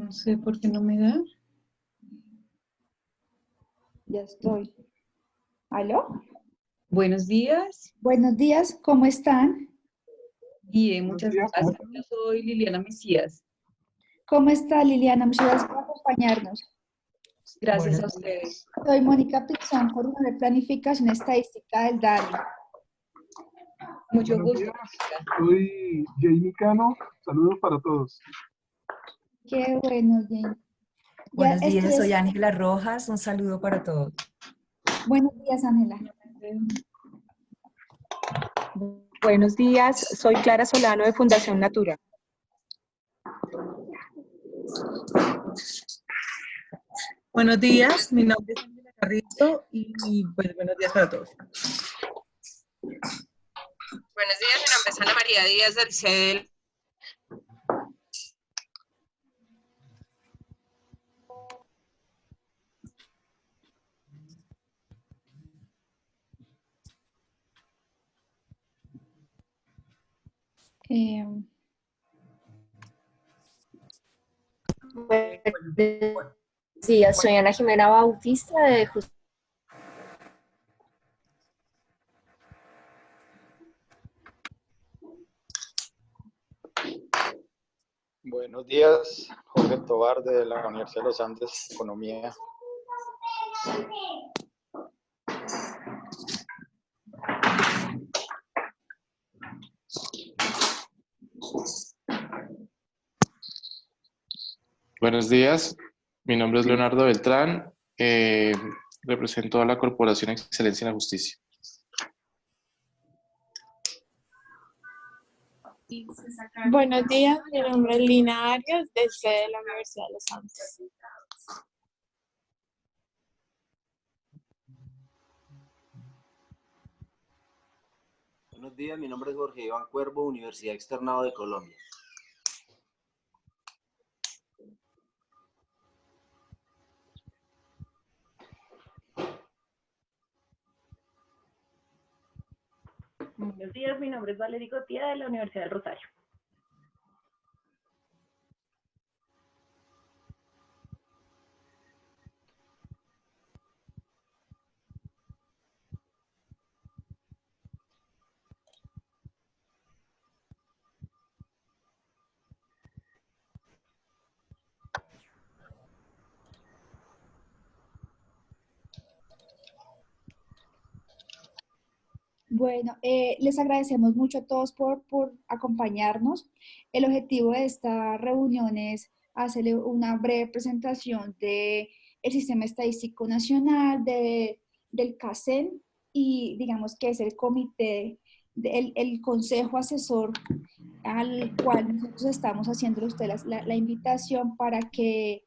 No sé por qué no me da. Ya estoy. ¿Aló? Buenos días. Buenos días, ¿cómo están? Bien, Buenos muchas días, ¿cómo gracias. están? Yo soy Liliana Mesías. ¿Cómo está Liliana? Muchas gracias por acompañarnos. Gracias a ustedes. Soy Mónica Pizón, coordinadora de planificación estadística del DANE. Mucho Buenos gusto, días, Mónica. soy Jamie Cano. Saludos para todos. Qué bueno, Jane. Ya Buenos estoy... días, soy Ángela Rojas, un saludo para todos. Buenos días, Ángela. Buenos días, soy Clara Solano de Fundación Natura. Buenos días, mi nombre es Ángela Carrillo y pues buenos días para todos. Buenos días, mi nombre es Ana María Díaz del CEDEL. Sí, soy Ana Jimena Bautista de Buenos días, Jorge Tobar de la Universidad de los Andes, Economía. Buenos días, mi nombre es Leonardo Beltrán, represento a la Corporación Excelencia en la Justicia. Buenos días, mi nombre es Lina Arias, del CEDEL de la Universidad de los Andes. Buenos días, mi nombre es Jorge Iván Cuervo, Universidad Externado de Colombia. Buenos días, mi nombre es Valeria Gotía de la Universidad del Rosario. Bueno, les agradecemos mucho a todos por acompañarnos. El objetivo de esta reunión es hacerle una breve presentación del Sistema Estadístico Nacional, del CACEN y digamos que es el comité, el consejo asesor al cual nosotros estamos haciéndole a ustedes la invitación para que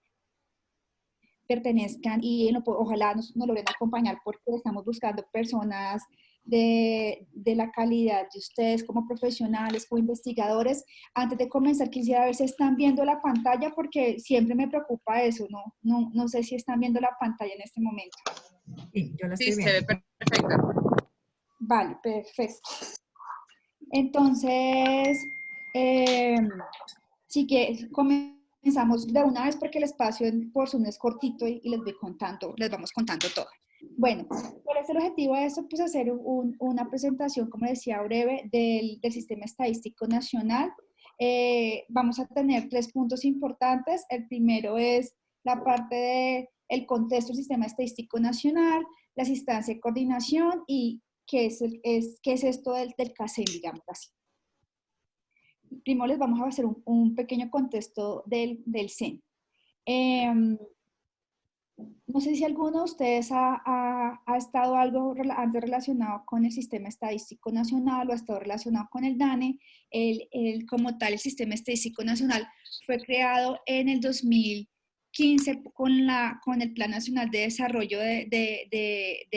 pertenezcan y ojalá nos logren acompañar porque estamos buscando personas de la calidad de ustedes como profesionales, como investigadores. Antes de comenzar quisiera ver si están viendo la pantalla porque siempre me preocupa eso, no sé si están viendo la pantalla en este momento. Sí, yo la Sí, estoy se viendo. ve perfecto. Vale, perfecto. Entonces, sí que comenzamos de una vez porque el espacio por Zoom es cortito y les vamos contando todo. Bueno, ¿cuál es el objetivo de esto? Pues hacer una presentación, como decía, breve del Sistema Estadístico Nacional. Vamos a tener 3 puntos importantes. El primero es la parte del contexto del Sistema Estadístico Nacional, las instancias de coordinación y qué es esto del CACEN, digamos así. Primero les vamos a hacer un pequeño contexto del CEN. No sé si alguno de ustedes ha estado algo antes relacionado con el Sistema Estadístico Nacional o ha estado relacionado con el DANE. Como tal, el Sistema Estadístico Nacional fue creado en el 2015 con el Plan Nacional de Desarrollo de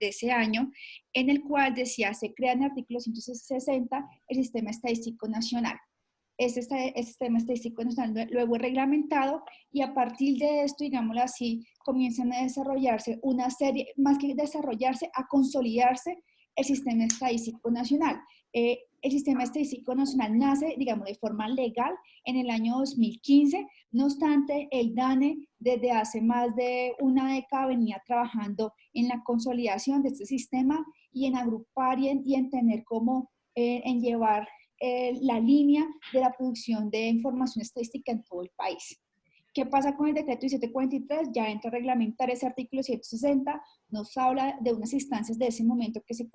ese año, en el cual decía, se crea en el artículo 160 el Sistema Estadístico Nacional. Este sistema estadístico nacional luego es reglamentado y a partir de esto, digámoslo así, comienzan a desarrollarse una serie, más que desarrollarse, a consolidarse el Sistema Estadístico Nacional. El Sistema Estadístico Nacional nace, digamos, de forma legal en el año 2015. No obstante, el DANE desde hace más de una década venía trabajando en la consolidación de este sistema y en agrupar y en tener como, en llevar la línea de la producción de información estadística en todo el país. ¿Qué pasa con el decreto 1743? Ya entra a reglamentar ese artículo 160, nos habla de unas instancias de ese momento que se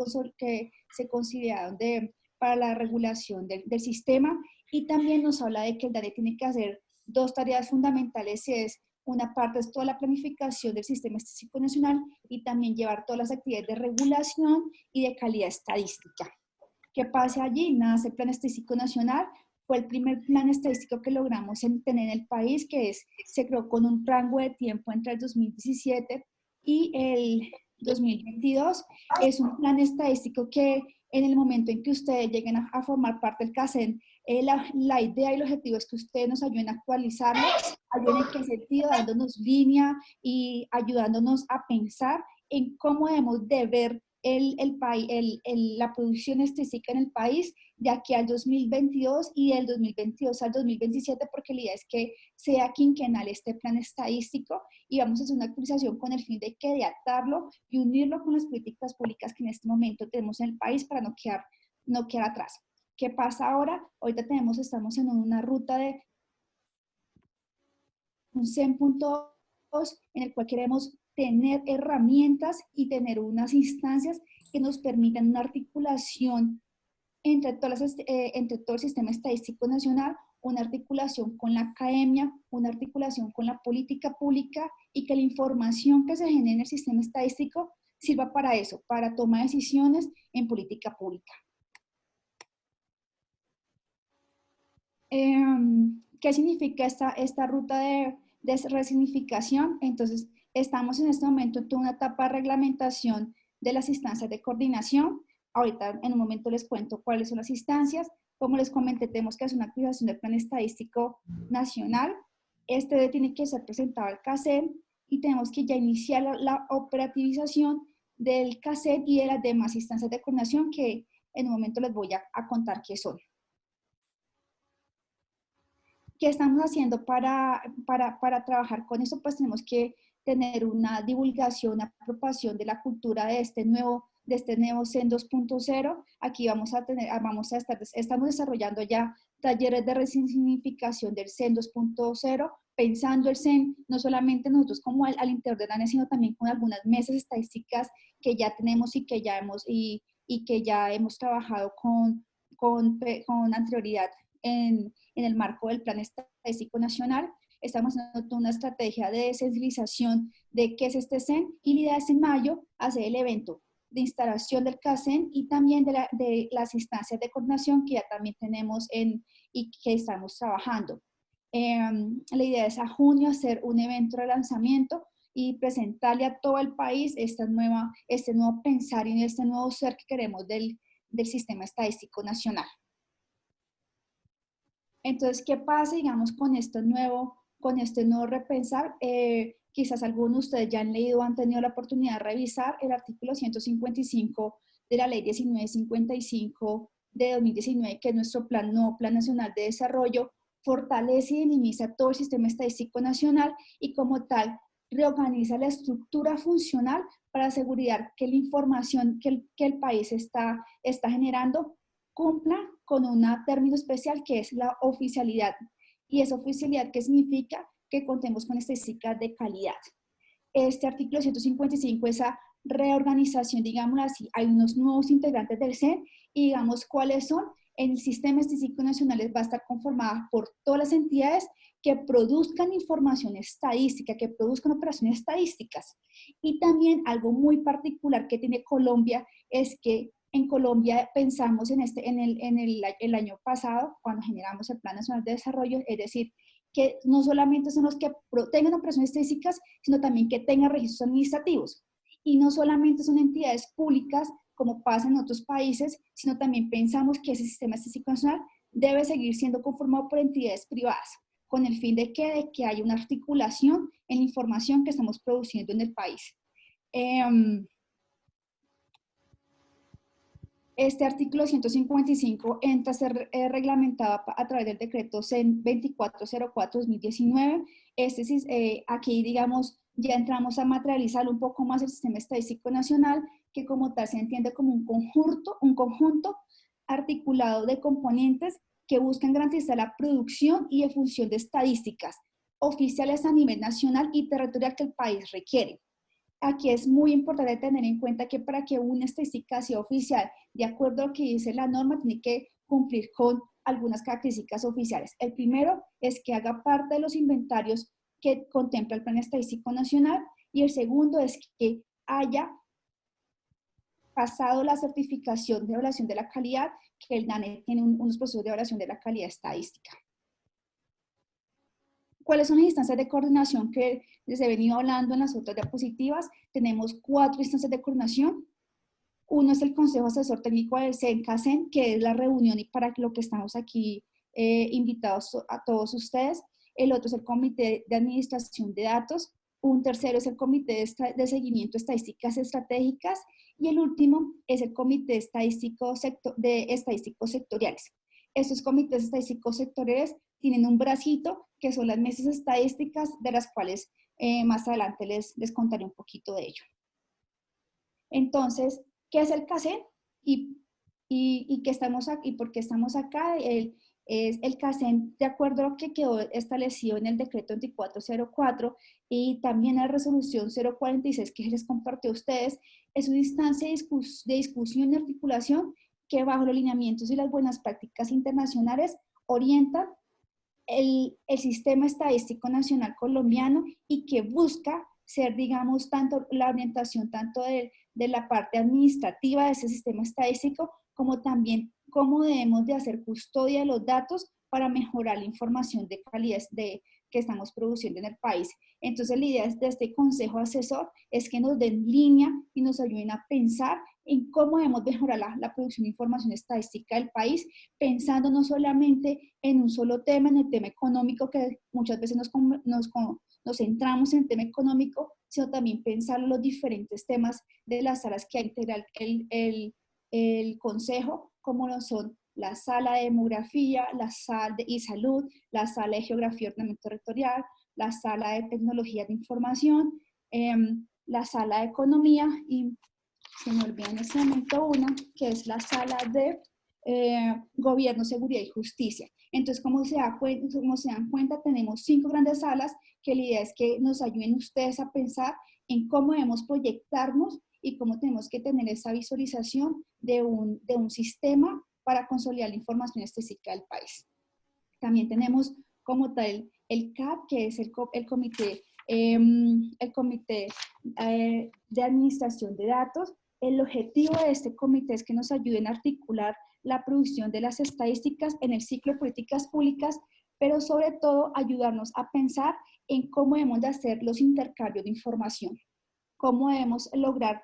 consideraron para la regulación del sistema, y también nos habla de que el DANE tiene que hacer dos tareas fundamentales, es una parte es toda la planificación del Sistema Estadístico Nacional y también llevar todas las actividades de regulación y de calidad estadística. ¿Qué pasa allí? Nace el Plan Estadístico Nacional. Fue el primer plan estadístico que logramos tener en el país, se creó con un rango de tiempo entre el 2017 y el 2022. Es un plan estadístico que en el momento en que ustedes lleguen a formar parte del CACEN, la idea y el objetivo es que ustedes nos ayuden a actualizarlo, ayuden en qué sentido, dándonos línea y ayudándonos a pensar en cómo debemos de ver la producción estadística en el país de aquí al 2022 y del 2022 al 2027, porque la idea es que sea quinquenal este plan estadístico y vamos a hacer una actualización con el fin de adaptarlo y unirlo con las políticas públicas que en este momento tenemos en el país para no quedar atrás. ¿Qué pasa ahora? Ahorita estamos en una ruta de un CEN.2 en el cual queremos tener herramientas y tener unas instancias que nos permitan una articulación entre todo el Sistema Estadístico Nacional, una articulación con la academia, una articulación con la política pública y que la información que se genere en el sistema estadístico sirva para eso, para tomar decisiones en política pública. ¿Qué significa esta ruta de resignificación? Entonces, estamos en este momento en toda una etapa de reglamentación de las instancias de coordinación. Ahorita en un momento les cuento cuáles son las instancias. Como les comenté, tenemos que hacer una actualización del Plan Estadístico Nacional. Este tiene que ser presentado al CACEN y tenemos que ya iniciar la operativización del CACEN y de las demás instancias de coordinación que en un momento les voy a contar qué son. ¿Qué estamos haciendo para trabajar con eso? Pues tenemos que tener una divulgación, una apropiación de la cultura de este nuevo CEN 2.0. Aquí estamos desarrollando ya talleres de resignificación del CEN 2.0, pensando el CEN no solamente nosotros como al interior de DANE, sino también con algunas mesas estadísticas que ya tenemos y que ya hemos trabajado con anterioridad en el marco del Plan Estadístico Nacional. Estamos haciendo una estrategia de sensibilización de qué es este CEN y la idea es en mayo hacer el evento de instalación del CACEN y también de las instancias de coordinación que ya también tenemos y que estamos trabajando. La idea es a junio hacer un evento de lanzamiento y presentarle a todo el país este nuevo pensar y este nuevo ser que queremos del Sistema Estadístico Nacional. Entonces, ¿qué pasa, digamos, con este nuevo repensar? Quizás algunos de ustedes ya han leído o han tenido la oportunidad de revisar el artículo 155 de la Ley 1955 de 2019, que es nuestro nuevo Plan Nacional de Desarrollo, fortalece y dinamiza todo el Sistema Estadístico Nacional y como tal reorganiza la estructura funcional para asegurar que la información que el país está generando cumpla con un término especial que es la oficialidad. ¿Y esa oficialidad qué significa? Que contemos con estadísticas de calidad. Este artículo 155, esa reorganización, digámoslo así, hay unos nuevos integrantes del CEN y digamos cuáles son. En el Sistema Estadístico Nacional va a estar conformada por todas las entidades que produzcan información estadística, que produzcan operaciones estadísticas. Y también algo muy particular que tiene Colombia es que en Colombia pensamos en el año pasado, cuando generamos el Plan Nacional de Desarrollo, es decir, que no solamente son los que tengan operaciones estadísticas, sino también que tengan registros administrativos. Y no solamente son entidades públicas, como pasa en otros países, sino también pensamos que ese Sistema Estadístico Nacional debe seguir siendo conformado por entidades privadas, con el fin de que haya una articulación en la información que estamos produciendo en el país. Este artículo 155 entra a ser reglamentado a través del decreto CEN 2404-2019. Aquí, digamos, ya entramos a materializar un poco más el Sistema Estadístico Nacional, que como tal se entiende como un conjunto articulado de componentes que buscan garantizar la producción y difusión de estadísticas oficiales a nivel nacional y territorial que el país requiere. Aquí es muy importante tener en cuenta que para que una estadística sea oficial, de acuerdo a lo que dice la norma, tiene que cumplir con algunas características oficiales. El primero es que haga parte de los inventarios que contempla el Plan Estadístico Nacional, y el segundo es que haya pasado la certificación de evaluación de la calidad, que el DANE tiene unos procesos de evaluación de la calidad estadística. ¿Cuáles son las instancias de coordinación que les he venido hablando en las otras diapositivas? Tenemos 4 instancias de coordinación. Uno es el Consejo Asesor Técnico del CEN-CASEN, que es la reunión y para lo que estamos aquí invitados a todos ustedes. El otro es el Comité de Administración de Datos. Un tercero es el Comité de Seguimiento de Estadísticas Estratégicas. Y el último es el Comité Estadístico de Estadísticos Sectoriales. Estos comités estadísticos sectoriales tienen un bracito que son las mesas estadísticas, de las cuales más adelante les contaré un poquito de ello. Entonces, ¿qué es el CASEN? ¿Y qué estamos aquí? ¿Por qué estamos acá? Es el CASEN, de acuerdo a lo que quedó establecido en el decreto 2404 y también la resolución 046 que les compartí a ustedes, es una instancia de discusión y articulación que bajo los lineamientos y las buenas prácticas internacionales orientan el Sistema Estadístico Nacional colombiano y que busca ser, digamos, tanto la orientación tanto de la parte administrativa de ese sistema estadístico, como también cómo debemos de hacer custodia de los datos para mejorar la información de calidad que estamos produciendo en el país. Entonces, la idea de este consejo asesor es que nos den línea y nos ayuden a pensar en cómo debemos mejorar la producción de información estadística del país, pensando no solamente en un solo tema, en el tema económico, que muchas veces nos centramos en el tema económico, sino también pensar en los diferentes temas de las salas que ha integrado el consejo, como lo son la sala de demografía, la sala de salud, la sala de geografía y ordenamiento territorial, la sala de tecnología de información, la sala de economía y se me olvida en este momento una, que es la sala de gobierno, seguridad y justicia. Entonces, como se dan cuenta, tenemos 5 grandes salas que la idea es que nos ayuden ustedes a pensar en cómo debemos proyectarnos y cómo tenemos que tener esa visualización de un sistema para consolidar la información estadística del país. También tenemos como tal el CAP, que es el Comité de Administración de Datos. El objetivo de este comité es que nos ayuden a articular la producción de las estadísticas en el ciclo de políticas públicas, pero sobre todo ayudarnos a pensar en cómo debemos de hacer los intercambios de información, cómo debemos lograr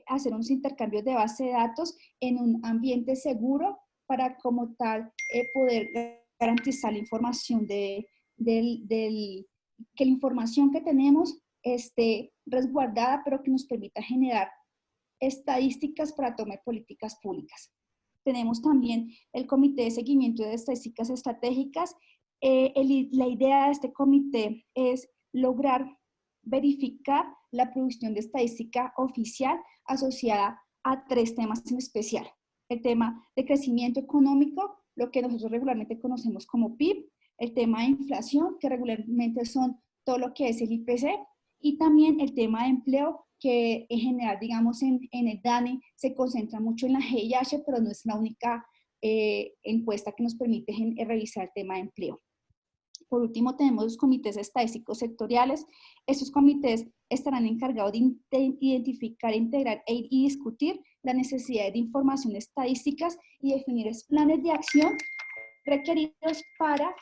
hacer unos intercambios de base de datos en un ambiente seguro para como tal poder garantizar la información que la información que tenemos esté resguardada, pero que nos permita generar estadísticas para tomar políticas públicas. Tenemos también el Comité de Seguimiento de Estadísticas Estratégicas. La idea de este comité es lograr verificar la producción de estadística oficial asociada a 3 temas en especial. El tema de crecimiento económico, lo que nosotros regularmente conocemos como PIB, el tema de inflación, que regularmente son todo lo que es el IPC, y también el tema de empleo, que en general, digamos, en el DANE se concentra mucho en la GIH, pero no es la única encuesta que nos permite revisar el tema de empleo. Por último, tenemos los comités estadísticos sectoriales. Estos comités estarán encargados de identificar, integrar y discutir las necesidades de información estadísticas y definir planes de acción requeridos para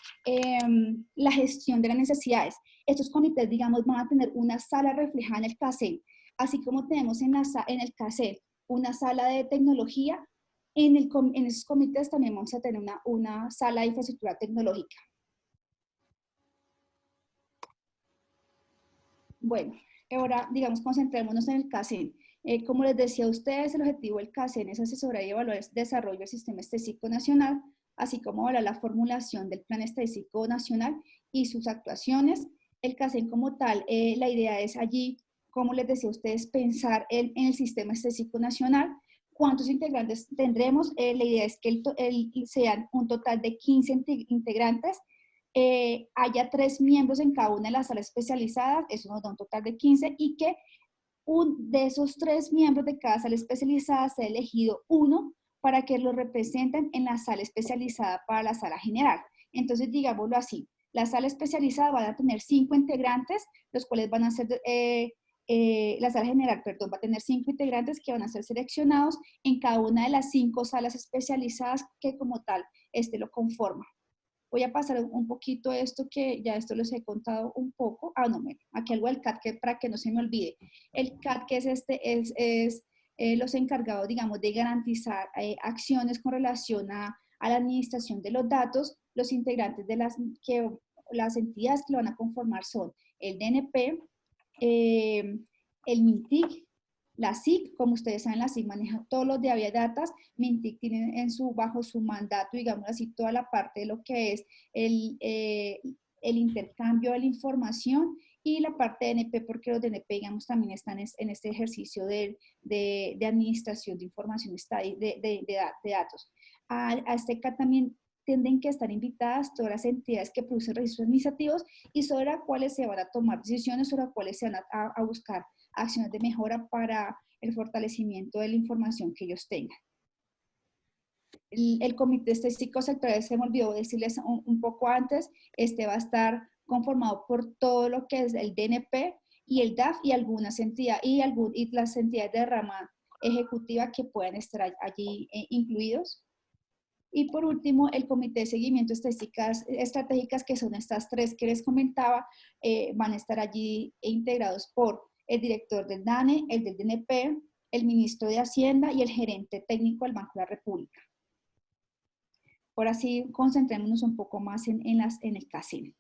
la gestión de las necesidades. Estos comités, digamos, van a tener una sala reflejada en el CASEN, así como tenemos en el CASEN una sala de tecnología. En esos comités también vamos a tener una sala de infraestructura tecnológica. Bueno, ahora, digamos, concentrémonos en el CASEN. Como les decía a ustedes, el objetivo del CACEN es asesorar y evaluar el desarrollo del Sistema Estadístico Nacional, así como evaluar la formulación del Plan Estadístico Nacional y sus actuaciones. El CACEN como tal, la idea es allí, como les decía a ustedes, pensar en el Sistema Estadístico Nacional. ¿Cuántos integrantes tendremos? La idea es que sean un total de 15 integrantes, haya 3 miembros en cada una de las salas especializadas, eso nos da un total de 15, y que de esos 3 miembros de cada sala especializada sea elegido uno para que lo representen en la sala especializada para la sala general. Entonces, digámoslo así, la sala especializada van a tener 5 integrantes, los cuales van a ser, la sala general, perdón, va a tener 5 integrantes que van a ser seleccionados en cada una de las 5 salas especializadas que como tal lo conforman. Voy a pasar un poquito esto, que ya esto les he contado un poco. No, bueno, aquí algo del CAT para que no se me olvide. El CAT, que es los encargados, digamos, de garantizar acciones con relación a la administración de los datos. Los integrantes de las entidades que lo van a conformar son el DNP, el MINTIC, la SIC. Como ustedes saben, la SIC maneja todos los de Avia Datas. MINTIC tiene bajo su mandato, digamos así, toda la parte de lo que es el intercambio de la información, y la parte de DNP, porque los DNP, digamos, también están en este ejercicio de administración de información de datos. A este CAT también tienden que estar invitadas todas las entidades que producen registros administrativos y sobre las cuales se van a tomar decisiones, sobre las cuales se van a buscar acciones de mejora para el fortalecimiento de la información que ellos tengan. El Comité Estadístico Sectorial, se me olvidó decirles un poco antes, va a estar conformado por todo lo que es el DNP y el DAF y algunas entidades, y las entidades de rama ejecutiva que puedan estar allí incluidos. Y por último, el Comité de Seguimiento de Estadísticas Estratégicas, que son estas 3 que les comentaba, van a estar allí integrados por el director del DANE, el del DNP, el ministro de Hacienda y el gerente técnico del Banco de la República. Ahora sí, concentrémonos un poco más en el CACEN.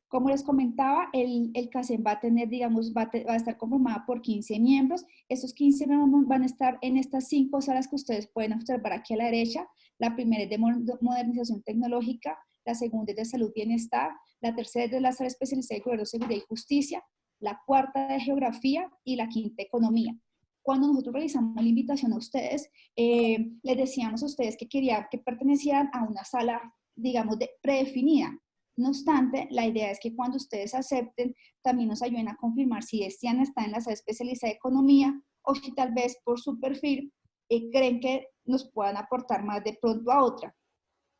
Como les comentaba, el CACEN va a tener, digamos, va a estar conformada por 15 miembros. Estos 15 miembros van a estar en estas 5 salas que ustedes pueden observar aquí a la derecha. La primera es de modernización tecnológica, la segunda es de salud y bienestar, la tercera es de la sala especializada de gobierno, seguridad y justicia, la cuarta de geografía y la quinta economía. Cuando nosotros realizamos la invitación a ustedes, les decíamos a ustedes que querían que pertenecieran a una sala, digamos, predefinida. No obstante, la idea es que cuando ustedes acepten, también nos ayuden a confirmar si desean estar en la sala especializada de economía o si tal vez por su perfil creen que nos puedan aportar más de pronto a otra.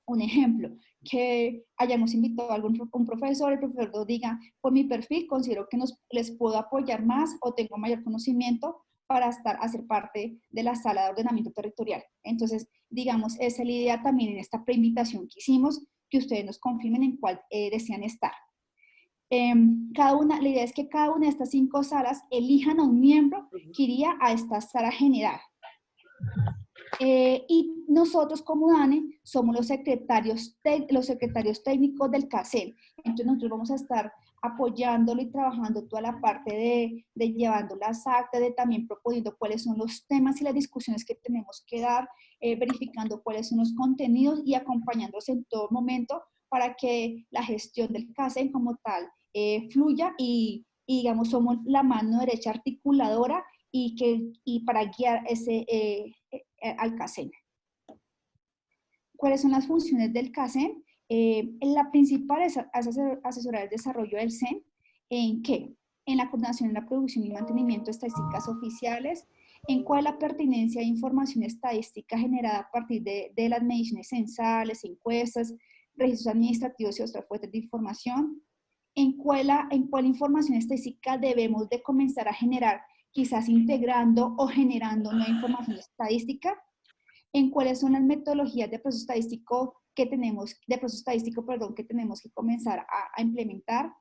Un ejemplo, que hayamos invitado a un profesor, el profesor nos diga, por mi perfil considero que les puedo apoyar más o tengo mayor conocimiento para hacer parte de la sala de ordenamiento territorial. Entonces, digamos, esa es la idea también en esta preinvitación que hicimos, que ustedes nos confirmen en cuál desean estar. La idea es que cada una de estas 5 salas elijan a un miembro que iría a esta sala general. Y nosotros como DANE somos los secretarios técnicos del CACEN. Entonces nosotros vamos a estar apoyándolo y trabajando toda la parte de llevando las actas, de también proponiendo cuáles son los temas y las discusiones que tenemos que dar, verificando cuáles son los contenidos y acompañándose en todo momento para que la gestión del CACEN como tal fluya y digamos somos la mano derecha articuladora y para guiar al CACEN. ¿Cuáles son las funciones del CACEN? La principal es asesorar el desarrollo del CEN. ¿En qué? En la coordinación, en la producción y mantenimiento de estadísticas oficiales, en cuál la pertinencia de información estadística generada a partir de las mediciones censales, encuestas, registros administrativos y otras fuentes de información, en cuál información estadística debemos de comenzar a generar, quizás integrando o generando nueva información estadística, en cuáles son las metodologías de proceso estadístico que tenemos que comenzar a implementar,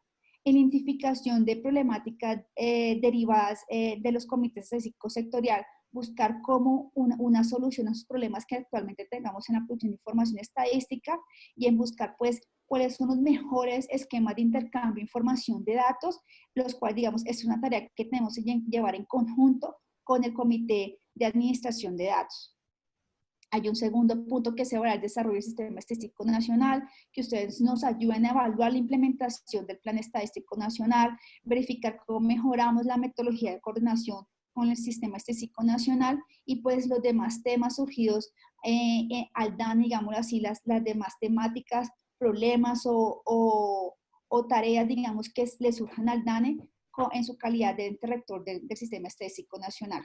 en la identificación de problemáticas derivadas de los comités estadísticos sectorial buscar cómo una solución a esos problemas que actualmente tengamos en la producción de información estadística y en buscar pues cuáles son los mejores esquemas de intercambio de información de datos, los cuales digamos es una tarea que tenemos que llevar en conjunto con el Comité de Administración de Datos. Hay un segundo punto que se evalúa el desarrollo del Sistema Estadístico Nacional, que ustedes nos ayuden a evaluar la implementación del Plan Estadístico Nacional, verificar cómo mejoramos la metodología de coordinación con el Sistema Estadístico Nacional y pues los demás temas surgidos al DANE, digamos así, las demás temáticas, problemas o tareas, digamos, que le surjan al DANE en su calidad de ente rector del Sistema Estadístico Nacional.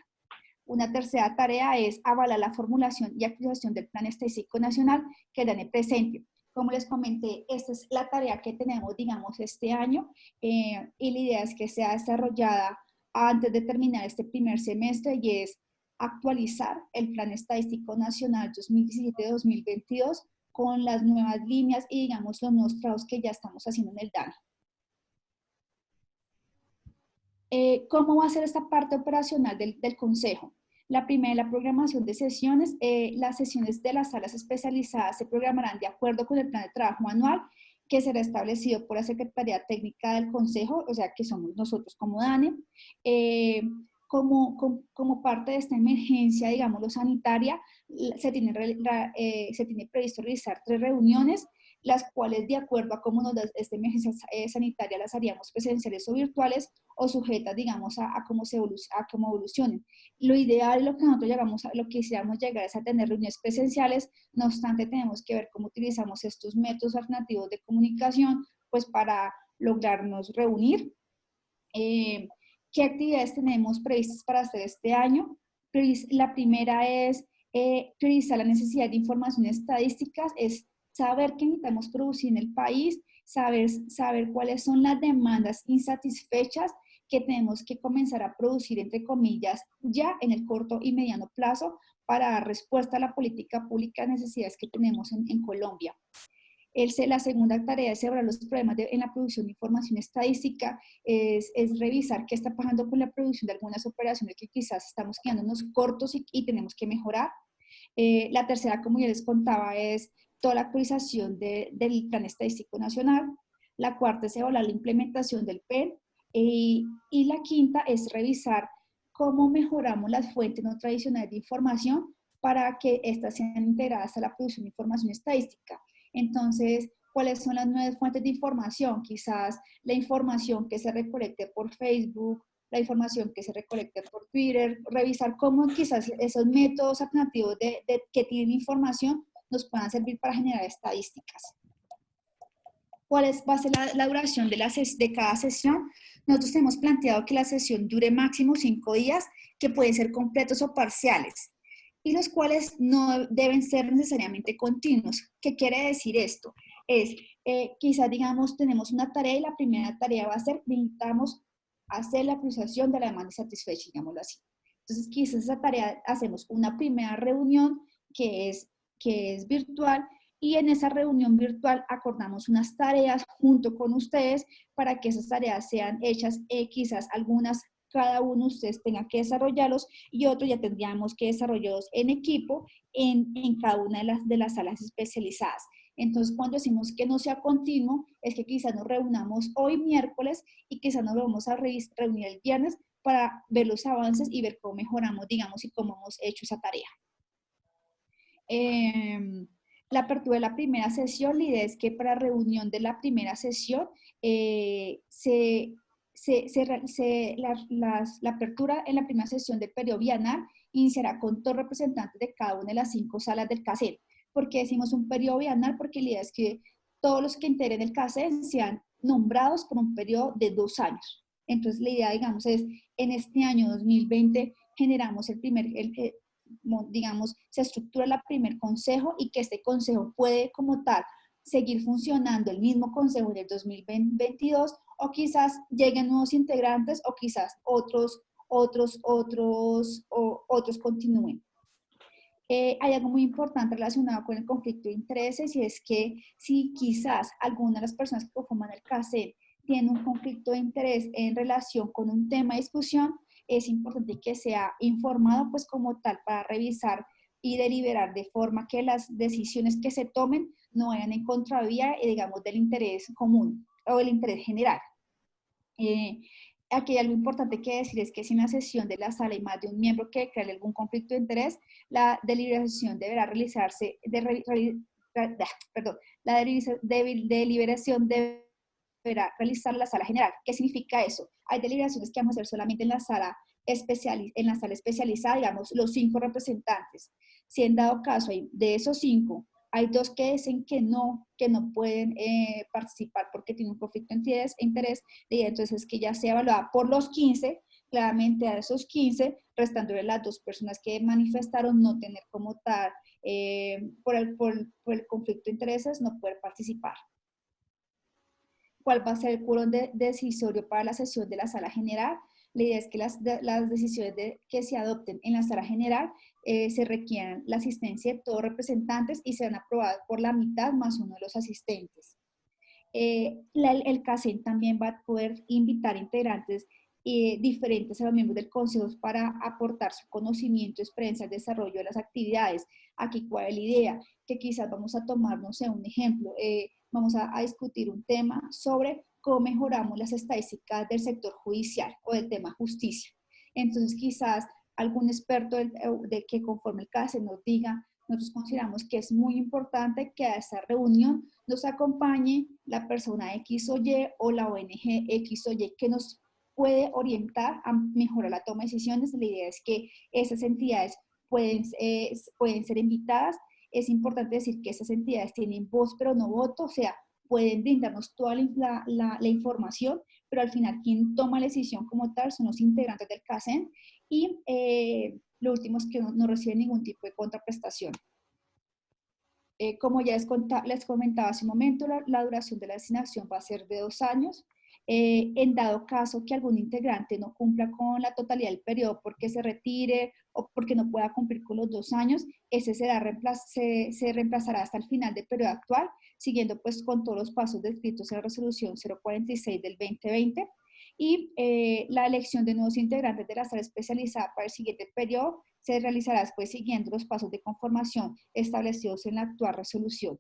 Una tercera tarea es avalar la formulación y actualización del Plan Estadístico Nacional que el DANE presente. Como les comenté, esta es la tarea que tenemos, digamos, este año y la idea es que sea desarrollada antes de terminar este primer semestre y es actualizar el Plan Estadístico Nacional 2017-2022 con las nuevas líneas y, digamos, los nuevos trabajos que ya estamos haciendo en el DANE. ¿Cómo va a ser esta parte operacional del Consejo? La primera, la programación de sesiones. Las sesiones de las salas especializadas se programarán de acuerdo con el plan de trabajo anual que será establecido por la Secretaría Técnica del Consejo, o sea, que somos nosotros como DANE. Como parte de esta emergencia, digámoslo, sanitaria, se tiene previsto realizar 3 reuniones, las cuales de acuerdo a cómo nos da esta emergencia sanitaria las haríamos presenciales o virtuales o sujetas, digamos, a cómo evolucionen. Lo ideal, lo que nosotros quisiéramos llegar es a tener reuniones presenciales, no obstante tenemos que ver cómo utilizamos estos métodos alternativos de comunicación, pues para lograrnos reunir. ¿Qué actividades tenemos previstas para hacer este año? La primera es priorizar la necesidad de información estadísticas, es saber qué necesitamos producir en el país, saber cuáles son las demandas insatisfechas que tenemos que comenzar a producir, entre comillas, ya en el corto y mediano plazo para dar respuesta a la política pública de necesidades que tenemos en Colombia. La segunda tarea es evaluar los problemas en la producción de información estadística, es revisar qué está pasando con la producción de algunas operaciones que quizás estamos quedándonos cortos y tenemos que mejorar. La tercera, como ya les contaba, es toda la actualización del Plan Estadístico Nacional. La cuarta es evaluar la implementación del PEN. Y la quinta es revisar cómo mejoramos las fuentes no tradicionales de información para que éstas sean integradas a la producción de información estadística. Entonces, ¿cuáles son las nuevas fuentes de información? Quizás la información que se recolecte por Facebook, la información que se recolecte por Twitter, revisar cómo quizás esos métodos alternativos que tienen información nos puedan servir para generar estadísticas. ¿Cuál va a ser la duración de cada sesión? Nosotros tenemos planteado que la sesión dure máximo 5 días, que pueden ser completos o parciales, y los cuales no deben ser necesariamente continuos. ¿Qué quiere decir esto? Es, quizás digamos, tenemos una tarea y la primera tarea va a ser, necesitamos hacer la actualización de la demanda insatisfecha, digámoslo así. Entonces, quizás esa tarea hacemos una primera reunión que es virtual, y en esa reunión virtual acordamos unas tareas junto con ustedes para que esas tareas sean hechas, quizás algunas cada uno de ustedes tenga que desarrollarlos y otros ya tendríamos que desarrollarlos en equipo en cada una de las salas especializadas. Entonces, cuando decimos que no sea continuo, es que quizás nos reunamos hoy miércoles y quizás nos vamos a reunir el viernes para ver los avances y ver cómo mejoramos, digamos, y cómo hemos hecho esa tarea. La apertura de la primera sesión, la idea es que para reunión de la primera sesión la apertura en la primera sesión del periodo bienal iniciará con todos representantes de cada una de las 5 salas del CACEN. ¿Por qué decimos un periodo bienal? Porque la idea es que todos los que integren el CACEN sean nombrados por un periodo de 2 años. Entonces la idea, digamos, es en este año 2020 generamos digamos, se estructura el primer consejo y que este consejo puede como tal seguir funcionando el mismo consejo en el 2022 o quizás lleguen nuevos integrantes o quizás otros continúen. Hay algo muy importante relacionado con el conflicto de intereses y es que si quizás alguna de las personas que conforman el CACEN tienen un conflicto de interés en relación con un tema de discusión, es importante que sea informado pues como tal para revisar y deliberar de forma que las decisiones que se tomen no vayan en contravía, digamos, del interés común o del interés general. Aquí hay algo importante que decir, es que si en la sesión de la sala hay más de un miembro que declare algún conflicto de interés, la deliberación deberá realizarse, deliberación deberá realizar la sala general. ¿Qué significa eso? Hay deliberaciones que vamos a hacer solamente en la sala especializada, digamos, los 5 representantes. Si en dado caso de esos 5, hay 2 que dicen que no pueden participar porque tienen un conflicto de interés, y entonces que ya sea evaluada por los 15, claramente a esos 15, restándole las 2 personas que manifestaron no tener como tal, por el conflicto de intereses, no poder participar. ¿Cuál va a ser el quórum decisorio para la sesión de la sala general? La idea es que las decisiones que se adopten en la sala general se requieran la asistencia de todos los representantes y sean aprobadas por la mitad más uno de los asistentes. El CACEN también va a poder invitar integrantes diferentes a los miembros del consejo para aportar su conocimiento, experiencia, el desarrollo de las actividades. Aquí, ¿cuál es la idea? Que quizás vamos a tomar, no sé, un ejemplo, vamos a discutir un tema sobre cómo mejoramos las estadísticas del sector judicial o del tema justicia. Entonces, quizás algún experto de que conforme el caso nos diga, nosotros consideramos que es muy importante que a esta reunión nos acompañe la persona X o Y o la ONG X o Y que nos puede orientar a mejorar la toma de decisiones. La idea es que esas entidades pueden ser invitadas. Es importante decir que esas entidades tienen voz pero no voto, o sea, pueden brindarnos toda la información, pero al final quien toma la decisión como tal son los integrantes del CACEN y lo último es que no reciben ningún tipo de contraprestación. Como ya les comentaba hace un momento, la duración de la asignación va a ser de 2 años. En dado caso que algún integrante no cumpla con la totalidad del periodo porque se retire o porque no pueda cumplir con los 2 años, ese se reemplazará hasta el final del periodo actual, siguiendo pues con todos los pasos descritos en la resolución 046 del 2020. Y la elección de nuevos integrantes de la sala especializada para el siguiente periodo se realizará después siguiendo los pasos de conformación establecidos en la actual resolución.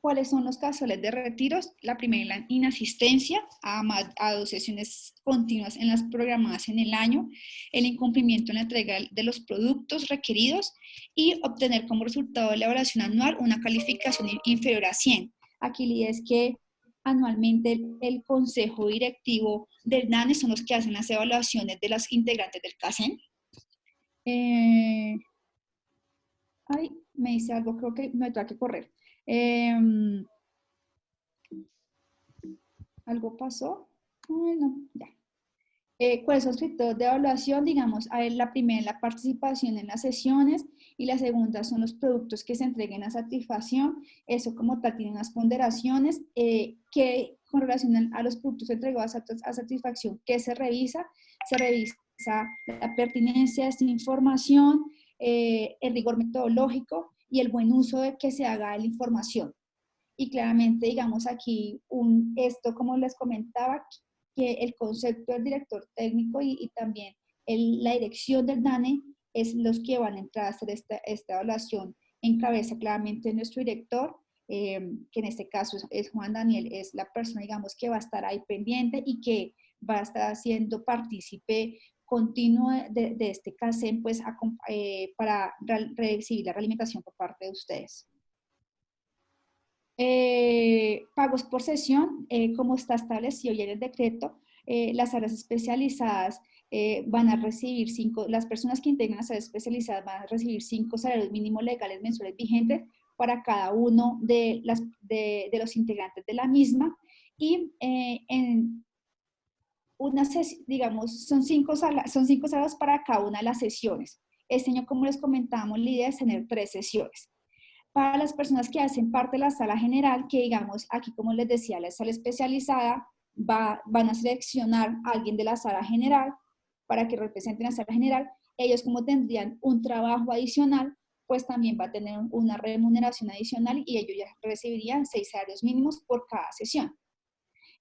¿Cuáles son los causales de retiros? La primera, la inasistencia a 2 sesiones continuas en las programadas en el año, el incumplimiento en la entrega de los productos requeridos y obtener como resultado de la evaluación anual una calificación inferior a 100. Aquí la idea es que anualmente el consejo directivo del DANE son los que hacen las evaluaciones de los integrantes del CACEN. Me dice algo, creo que me tengo que correr. ¿Algo pasó? Ay, no, ya. ¿Cuáles son los criterios de evaluación? Digamos, la primera es la participación en las sesiones y la segunda son los productos que se entreguen a satisfacción. Eso como tal tiene unas ponderaciones que con relación a los productos entregados a satisfacción, ¿qué se revisa? Se revisa la pertinencia de esta información, el rigor metodológico y el buen uso de que se haga la información. Y claramente, digamos aquí, esto como les comentaba, que el concepto del director técnico y también la dirección del DANE es los que van a entrar a hacer esta evaluación. Encabeza claramente nuestro director, que en este caso es Juan Daniel, es la persona, digamos, que va a estar ahí pendiente y que va a estar haciendo partícipe continuo de este CACEN, pues, para recibir la realimentación por parte de ustedes. Pagos por sesión, como está establecido ya en el decreto, las áreas especializadas van a recibir las personas que integran las áreas especializadas van a recibir 5 salarios mínimos legales mensuales vigentes para cada uno de los integrantes de la misma, y en una sesión, digamos, son 5 salarios para cada una de las sesiones. Este año, como les comentábamos, la idea es tener 3 sesiones. Para las personas que hacen parte de la sala general, que digamos, aquí como les decía, la sala especializada, van a seleccionar a alguien de la sala general para que representen la sala general. Ellos, como tendrían un trabajo adicional, pues también va a tener una remuneración adicional y ellos ya recibirían 6 salarios mínimos por cada sesión.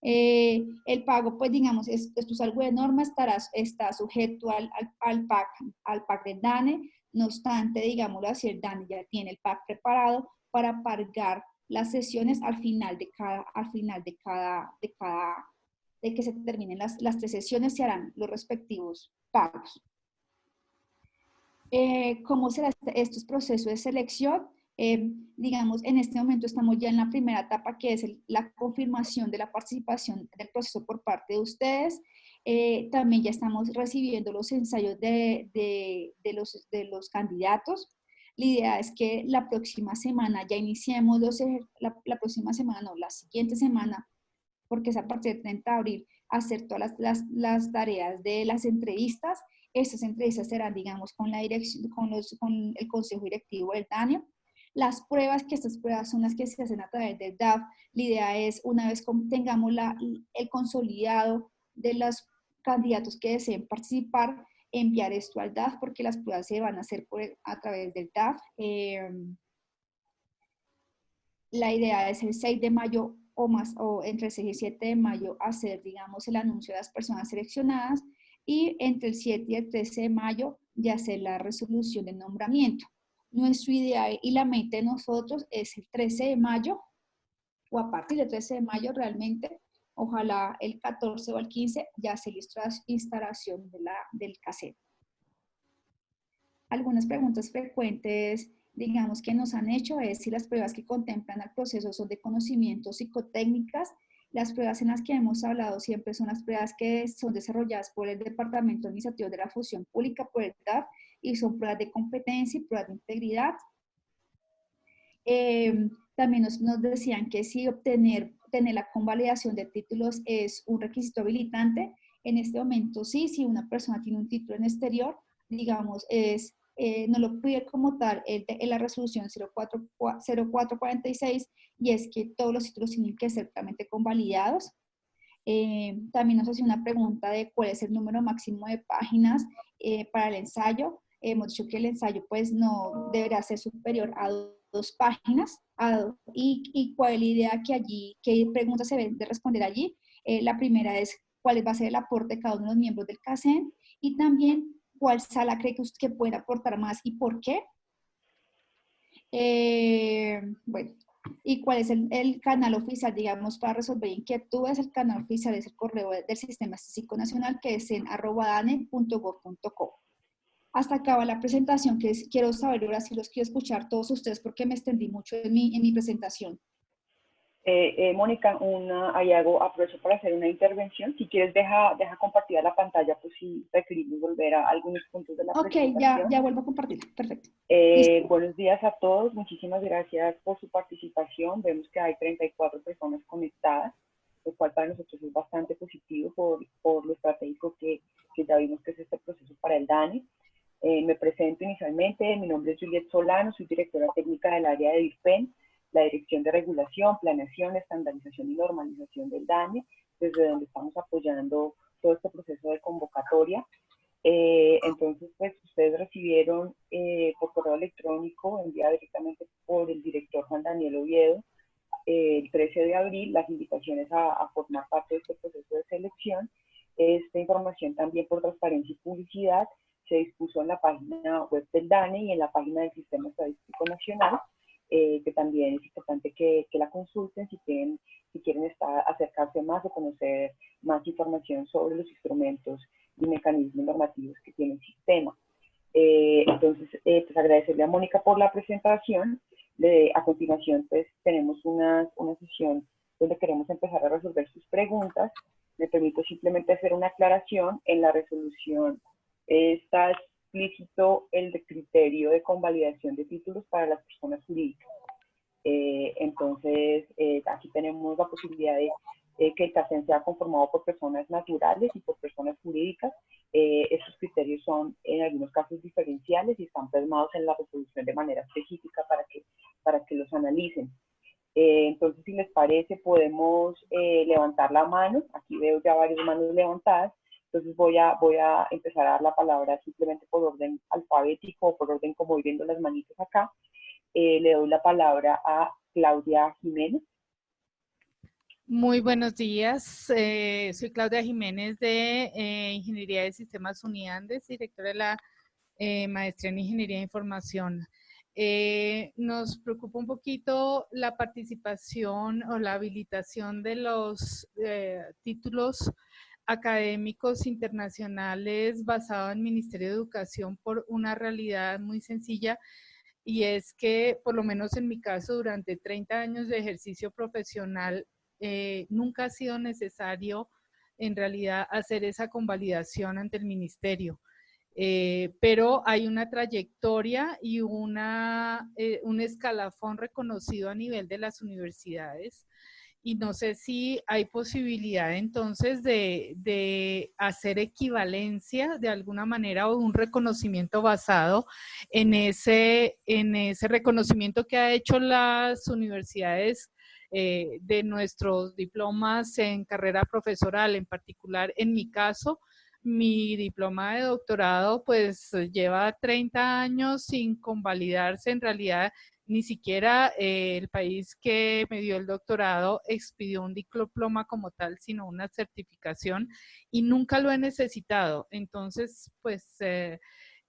El pago, pues digamos, esto es algo de norma, está sujeto al PAC del DANE. No obstante, digámoslo así, el DANE ya tiene el PAC preparado para pagar las sesiones al final de que se terminen las 3 sesiones, se harán los respectivos pagos. ¿Cómo será estos procesos de selección? Digamos, en este momento estamos ya en la primera etapa, que es la confirmación de la participación del proceso por parte de ustedes. También ya estamos recibiendo los ensayos de los candidatos. La idea es que la próxima semana ya iniciemos la próxima semana, no, la siguiente semana, porque es a partir del 30 de abril, hacer todas las tareas de las entrevistas. Estas entrevistas serán, digamos, con la dirección, con el consejo directivo del DANE. Las pruebas, que estas pruebas son las que se hacen a través del DAF. La idea es, una vez tengamos el consolidado de los candidatos que deseen participar, enviar esto al DAF, porque las pruebas se van a hacer a través del DAF. La idea es el 6 de mayo o entre el 6 y 7 de mayo hacer, digamos, el anuncio de las personas seleccionadas, y entre el 7 y el 13 de mayo ya hacer la resolución de nombramiento. Nuestro ideal y la meta de nosotros es el 13 de mayo, o a partir del 13 de mayo realmente, ojalá el 14 o el 15 ya se listo la instalación del cassette. Algunas preguntas frecuentes, digamos, que nos han hecho es si las pruebas que contemplan al proceso son de conocimientos psicotécnicas. Las pruebas en las que hemos hablado siempre son las pruebas que son desarrolladas por el Departamento Administrativo de la Función Pública, por el DAF, y son pruebas de competencia y pruebas de integridad. También nos decían que si tener la convalidación de títulos es un requisito habilitante. En este momento sí, si una persona tiene un título en exterior, digamos, no lo pide como tal en la resolución 0446, y es que todos los títulos tienen que ser realmente convalidados. También nos hacía una pregunta de cuál es el número máximo de páginas para el ensayo. Hemos dicho que el ensayo pues no deberá ser superior a 2 páginas. Y cuál es la idea qué preguntas se deben de responder allí. La primera es cuál va a ser el aporte de cada uno de los miembros del CACEN, y también cuál sala cree que usted puede aportar más y por qué. Bueno, y cuál es el canal oficial, digamos, para resolver inquietudes. El canal oficial es el correo del Sistema Estadístico Nacional, que es en @dane.gov.co. Hasta acá va la presentación, que quiero saber, ahora sí los quiero escuchar todos ustedes porque me extendí mucho en mi presentación. Mónica, ahí aprovecho para hacer una intervención. Si quieres, deja compartida la pantalla, pues si preferimos volver a algunos puntos de la presentación. Ok, ya vuelvo a compartir. Perfecto. Buenos días a todos. Muchísimas gracias por su participación. Vemos que hay 34 personas conectadas, lo cual para nosotros es bastante positivo por lo estratégico que ya vimos que es este proceso para el DANE. Me presento inicialmente. Mi nombre es Juliet Solano, soy directora técnica del área de DIRPEN, la Dirección de Regulación, Planeación, Estandarización y Normalización del DANE, desde donde estamos apoyando todo este proceso de convocatoria. Entonces, pues ustedes recibieron por correo electrónico, enviado directamente por el director Juan Daniel Oviedo, el 13 de abril, las invitaciones a formar parte de este proceso de selección. Esta información también, por transparencia y publicidad, se dispuso en la página web del DANE y en la página del Sistema Estadístico Nacional, que también es importante que la consulten si quieren acercarse más o conocer más información sobre los instrumentos y mecanismos normativos que tiene el sistema. Entonces, pues agradecerle a Mónica por la presentación. A continuación, pues tenemos una sesión donde queremos empezar a resolver sus preguntas. Me permito simplemente hacer una aclaración. En la resolución está explícito el criterio de convalidación de títulos para las personas jurídicas. Entonces, aquí tenemos la posibilidad de que el CACEN sea conformado por personas naturales y por personas jurídicas. Esos criterios son en algunos casos diferenciales y están plasmados en la resolución de manera específica para que los analicen. Entonces, si les parece, podemos levantar la mano. Aquí veo ya varias manos levantadas. Entonces voy a empezar a dar la palabra simplemente por orden alfabético o por orden como voy viendo las manitas acá. Le doy la palabra a Claudia Jiménez. Muy buenos días, soy Claudia Jiménez de Ingeniería de Sistemas Uniandes, directora de la Maestría en Ingeniería de Información. Nos preocupa un poquito la participación o la habilitación de los títulos académicos internacionales basados en el Ministerio de Educación por una realidad muy sencilla, y es que, por lo menos en mi caso, durante 30 años de ejercicio profesional, nunca ha sido necesario en realidad hacer esa convalidación ante el ministerio. Pero hay una trayectoria y un escalafón reconocido a nivel de las universidades, y no sé si hay posibilidad entonces de hacer equivalencia de alguna manera o un reconocimiento basado en ese reconocimiento que ha hecho las universidades de nuestros diplomas en carrera profesoral. En particular, en mi caso, mi diploma de doctorado pues lleva 30 años sin convalidarse. En realidad, ni siquiera el país que me dio el doctorado expidió un diploma como tal, sino una certificación, y nunca lo he necesitado. Entonces, pues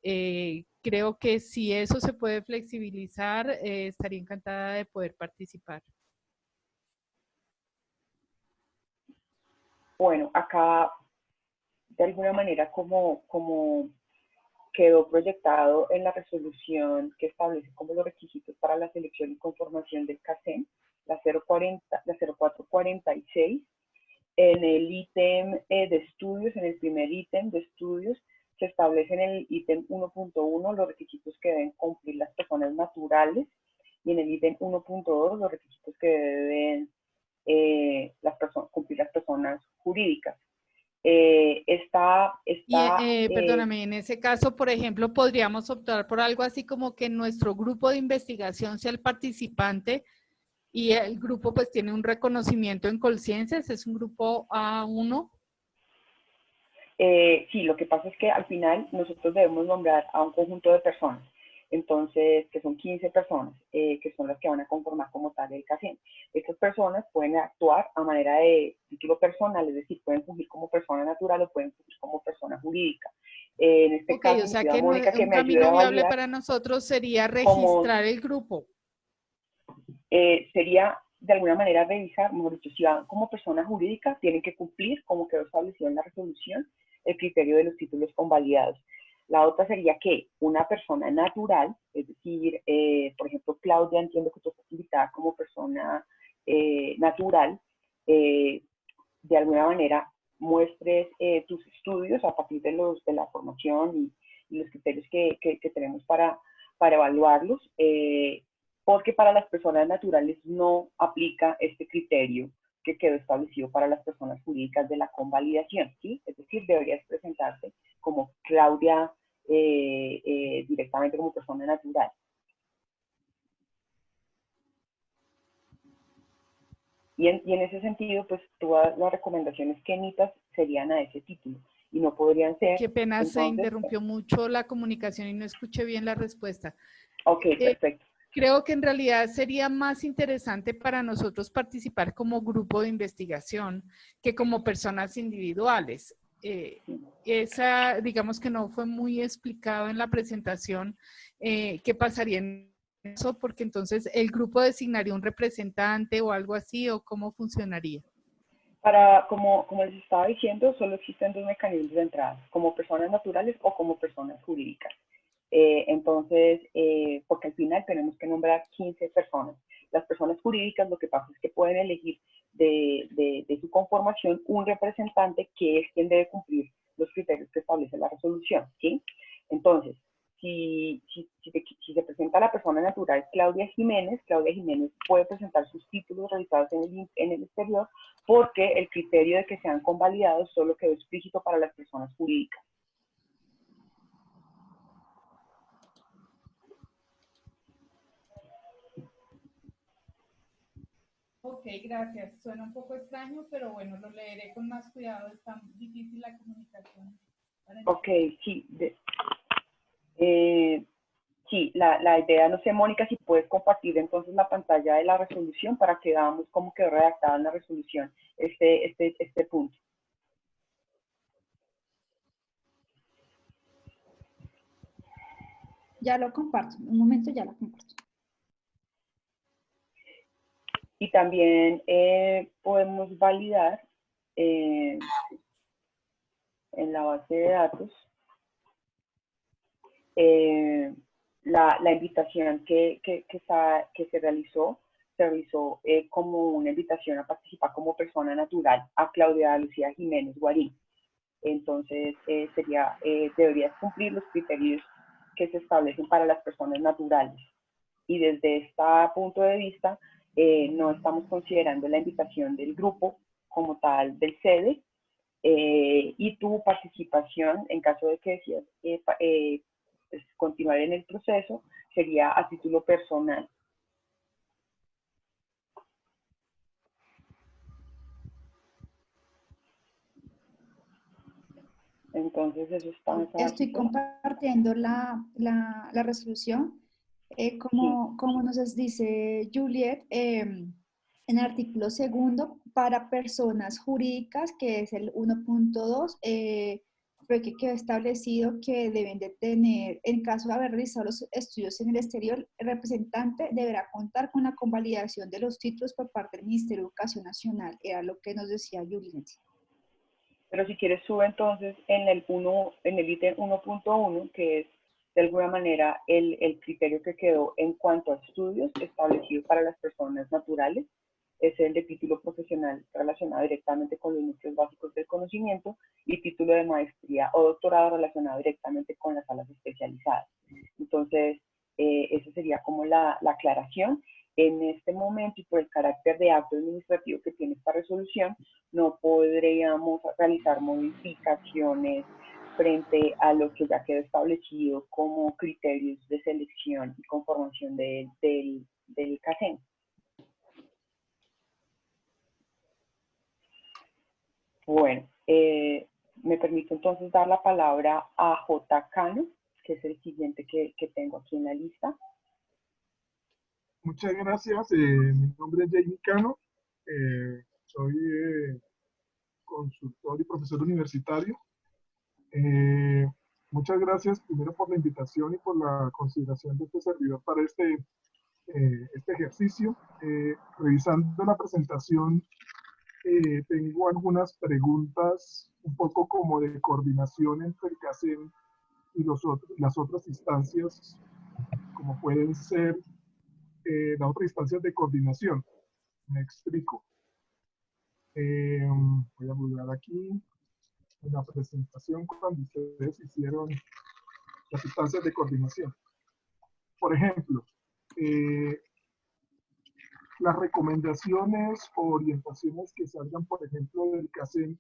creo que si eso se puede flexibilizar, estaría encantada de poder participar. Bueno, acá de alguna manera como quedó proyectado en la resolución que establece como los requisitos para la selección y conformación del CACEN, la 0446, en el ítem de estudios, en el primer ítem de estudios, se establece en el ítem 1.1 los requisitos que deben cumplir las personas naturales, y en el ítem 1.2 los requisitos que deben cumplir las personas jurídicas. Perdóname, en ese caso, por ejemplo, podríamos optar por algo así como que nuestro grupo de investigación sea el participante y el grupo pues tiene un reconocimiento en Colciencias, es un grupo A1. Sí, lo que pasa es que al final nosotros debemos nombrar a un conjunto de personas, entonces, que son 15 personas, que son las que van a conformar como tal el CACEN. Estas personas pueden actuar a manera de título personal, es decir, pueden fungir como persona natural o pueden fungir como persona jurídica. En este caso, o sea que Mónica, un camino viable para nosotros sería registrar el grupo. Sería de alguna manera revisar, mejor dicho, si van como persona jurídica, tienen que cumplir, como quedó establecido en la resolución, el criterio de los títulos convalidados. La otra sería que una persona natural, es decir, por ejemplo, Claudia, entiendo que tú estás invitada como persona natural, de alguna manera muestres tus estudios a partir de la formación y los criterios que tenemos para evaluarlos, porque para las personas naturales no aplica este criterio que quedó establecido para las personas jurídicas de la convalidación, ¿sí? Es decir, deberías presentarte como Claudia directamente como persona natural. Y en ese sentido, pues todas las recomendaciones que emitas serían a ese título y no podrían ser... Qué pena, entonces, se interrumpió mucho la comunicación y no escuché bien la respuesta. Ok, perfecto. Creo que en realidad sería más interesante para nosotros participar como grupo de investigación que como personas individuales. Digamos que no fue muy explicado en la presentación qué pasaría en eso, porque entonces el grupo designaría un representante o algo así, o cómo funcionaría. Como les estaba diciendo, solo existen dos mecanismos de entrada, como personas naturales o como personas jurídicas. Entonces, porque al final tenemos que nombrar 15 personas. Las personas jurídicas lo que pasa es que pueden elegir de su conformación un representante que es quien debe cumplir los criterios que establece la resolución, ¿sí? Entonces, si se presenta la persona natural Claudia Jiménez puede presentar sus títulos realizados en el exterior, porque el criterio de que sean convalidados solo quedó explícito para las personas jurídicas. Ok, gracias. Suena un poco extraño, pero bueno, lo leeré con más cuidado. Está difícil la comunicación. Ok, sí. Sí, la idea, no sé, Mónica, si puedes compartir entonces la pantalla de la resolución para que veamos cómo quedó redactada en la resolución este punto. Ya lo comparto, un momento ya lo comparto. Y también podemos validar en la base de datos la invitación que se realizó como una invitación a participar como persona natural a Claudia Lucía Jiménez Guarín. Entonces, deberías cumplir los criterios que se establecen para las personas naturales. Y desde este punto de vista, no estamos considerando la invitación del grupo como tal del sede, y tu participación, en caso de que decidas pues, continuar en el proceso, sería a título personal. Entonces, eso está... Estoy compartiendo la resolución. Como nos dice Juliet, en el artículo segundo, para personas jurídicas, que es el 1.2, fue que quedó establecido que deben de tener, en caso de haber realizado los estudios en el exterior, el representante deberá contar con la convalidación de los títulos por parte del Ministerio de Educación Nacional. Era lo que nos decía Juliet. Pero si quieres, sube entonces en el ítem 1.1, que es de alguna manera el criterio que quedó en cuanto a estudios establecido para las personas naturales, es el de título profesional relacionado directamente con los núcleos básicos del conocimiento y título de maestría o doctorado relacionado directamente con las salas especializadas. Entonces, esa sería como la aclaración. En este momento, y por el carácter de acto administrativo que tiene esta resolución, no podríamos realizar modificaciones frente a lo que ya quedó establecido como criterios de selección y conformación del CACEN. Bueno, me permito entonces dar la palabra a J. Cano, que es el siguiente que tengo aquí en la lista. Muchas gracias. Mi nombre es Jamie Cano. Soy consultor y profesor universitario. Muchas gracias primero por la invitación y por la consideración de este servidor para este ejercicio. Revisando la presentación, tengo algunas preguntas un poco como de coordinación entre el CACEN y las otras instancias, como pueden ser las otras instancias de coordinación. Me explico. Voy a volver aquí en la presentación cuando ustedes hicieron las instancias de coordinación. Por ejemplo, las recomendaciones o orientaciones que salgan, por ejemplo, del CACEN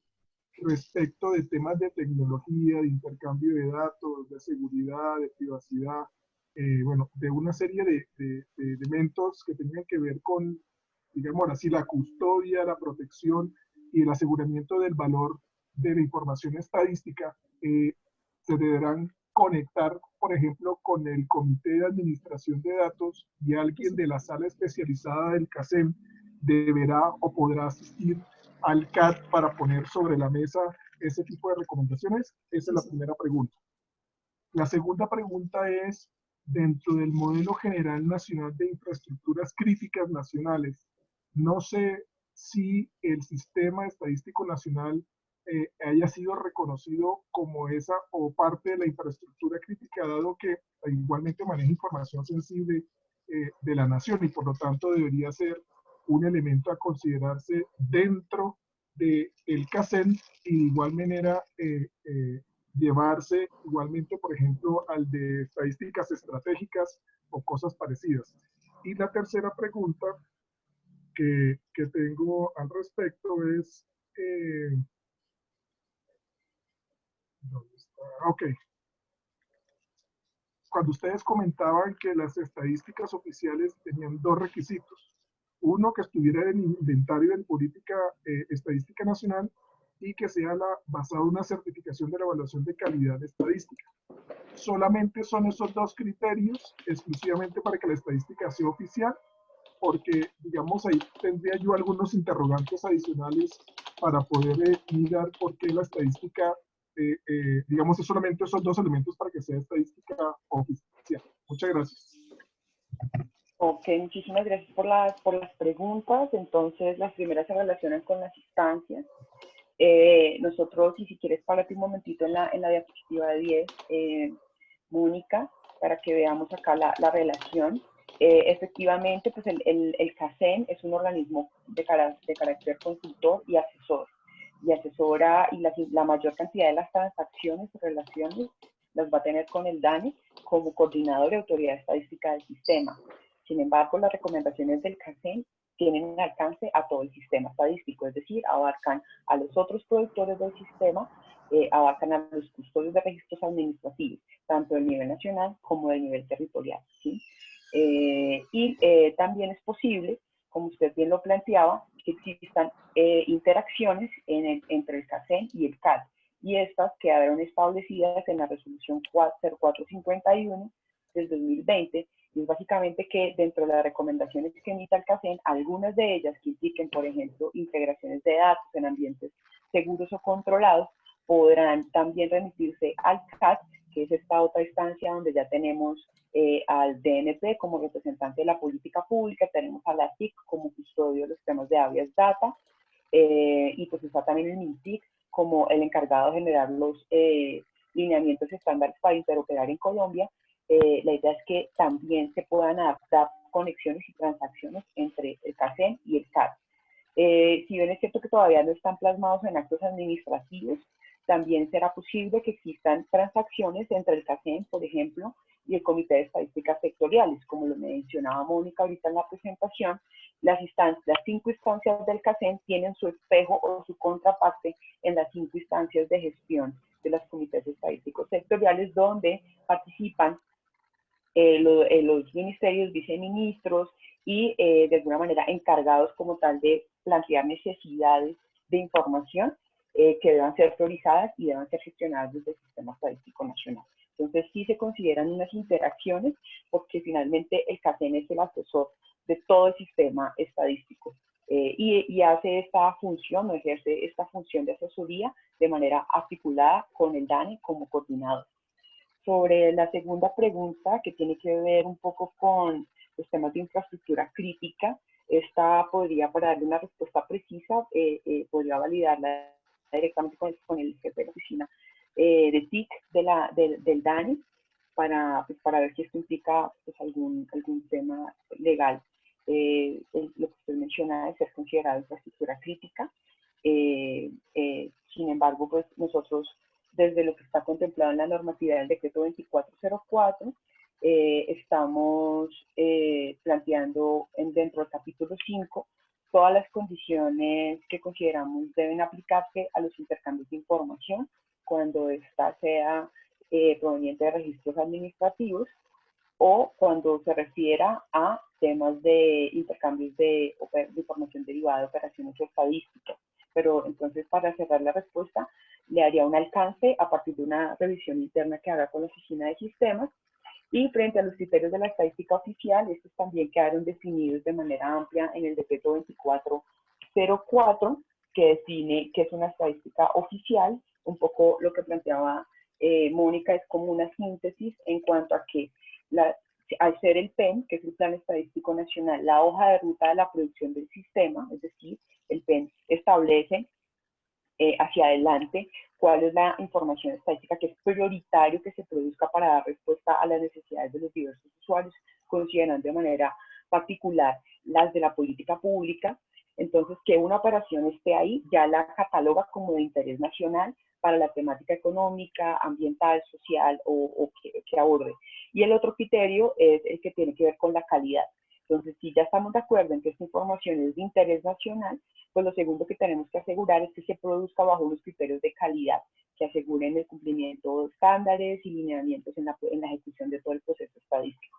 respecto de temas de tecnología, de intercambio de datos, de seguridad, de privacidad, bueno, de una serie de elementos que tengan que ver con, digamos así, la custodia, la protección y el aseguramiento del valor de la información estadística, se deberán conectar, por ejemplo, con el Comité de Administración de Datos, y alguien de la sala especializada del CACEN deberá o podrá asistir al CAT para poner sobre la mesa ese tipo de recomendaciones. Esa es la primera pregunta. La segunda pregunta es, dentro del Modelo General Nacional de Infraestructuras Críticas Nacionales, no sé si el Sistema Estadístico Nacional haya sido reconocido como esa o parte de la infraestructura crítica, dado que igualmente maneja información sensible de la nación, y por lo tanto debería ser un elemento a considerarse dentro del CACEN, y de igual manera llevarse igualmente, por ejemplo, al de estadísticas estratégicas o cosas parecidas. Y la tercera pregunta que tengo al respecto es, ¿dónde está? Ok. Cuando ustedes comentaban que las estadísticas oficiales tenían dos requisitos: uno, que estuviera en el inventario de política estadística nacional, y que sea basado en una certificación de la evaluación de calidad estadística. Solamente son esos dos criterios exclusivamente para que la estadística sea oficial, porque, digamos, ahí tendría yo algunos interrogantes adicionales para poder mirar por qué la estadística, digamos, es solamente esos dos elementos para que sea estadística oficial. Muchas gracias. Ok, muchísimas gracias por las preguntas. Entonces, las primeras se relacionan con las instancias. Nosotros, y si quieres, párate un momentito en la diapositiva de 10, Mónica, para que veamos acá la relación. Efectivamente, pues el CACEN es un organismo de carácter consultor y asesor. Y asesora, y la mayor cantidad de las transacciones y relaciones las va a tener con el DANE como coordinador de autoridad estadística del sistema. Sin embargo, las recomendaciones del CACEN tienen alcance a todo el sistema estadístico, es decir, abarcan a los otros productores del sistema, abarcan a los custodios de registros administrativos, tanto del nivel nacional como del nivel territorial, ¿sí? También es posible, como usted bien lo planteaba, que existan interacciones entre el CACEN y el CAD, y estas quedaron establecidas en la resolución 0451 del 2020, y es básicamente que dentro de las recomendaciones que emita el CACEN, algunas de ellas que impliquen, por ejemplo, integraciones de datos en ambientes seguros o controlados, podrán también remitirse al CAD, que es esta otra instancia donde ya tenemos al DNP como representante de la política pública, tenemos a la TIC como custodio de los temas de habeas data, y pues está también el MINTIC como el encargado de generar los lineamientos estándares para interoperar en Colombia. La idea es que también se puedan adaptar conexiones y transacciones entre el CACEN y el CAD. Si bien es cierto que todavía no están plasmados en actos administrativos, también será posible que existan transacciones entre el CACEN, por ejemplo, y el Comité de Estadísticas Sectoriales. Como lo mencionaba Mónica ahorita en la presentación, las 5 instancias del CACEN tienen su espejo o su contraparte en las 5 instancias de gestión de los comités estadísticos sectoriales, donde participan los ministerios, viceministros y de alguna manera encargados como tal de plantear necesidades de información que deban ser priorizadas y deban ser gestionadas desde el Sistema Estadístico Nacional. Entonces sí se consideran unas interacciones porque finalmente el CACEN es el asesor de todo el sistema estadístico y hace esta función o ejerce esta función de asesoría de manera articulada con el DANE como coordinador. Sobre la segunda pregunta, que tiene que ver un poco con los temas de infraestructura crítica, esta podría, para darle una respuesta precisa, podría validarla directamente con el jefe de la oficina de TIC del DANE para ver si esto implica pues, algún tema legal. Lo que usted menciona de ser considerado infraestructura crítica. Sin embargo, pues nosotros, desde lo que está contemplado en la normatividad del decreto 2404, estamos planteando dentro del capítulo 5 todas las condiciones que consideramos deben aplicarse a los intercambios de información cuando ésta sea proveniente de registros administrativos o cuando se refiera a temas de intercambios de información derivada de operaciones estadísticas. Pero entonces, para cerrar la respuesta, le haría un alcance a partir de una revisión interna que haga con la Oficina de Sistemas, y frente a los criterios de la estadística oficial, estos también quedaron definidos de manera amplia en el decreto 2404, que define qué es una estadística oficial. Un poco lo que planteaba Mónica es como una síntesis en cuanto a que al ser el PEN, que es el Plan Estadístico Nacional, la hoja de ruta de la producción del sistema, es decir, el PEN establece hacia adelante cuál es la información estadística que es prioritario que se produzca para dar respuesta a las necesidades de los diversos usuarios, considerando de manera particular las de la política pública. Entonces, que una operación esté ahí ya la cataloga como de interés nacional para la temática económica, ambiental, social o que aborde. Y el otro criterio es el que tiene que ver con la calidad. Entonces, si ya estamos de acuerdo en que esta información es de interés nacional, pues lo segundo que tenemos que asegurar es que se produzca bajo unos criterios de calidad que aseguren el cumplimiento de estándares y lineamientos en la ejecución de todo el proceso estadístico.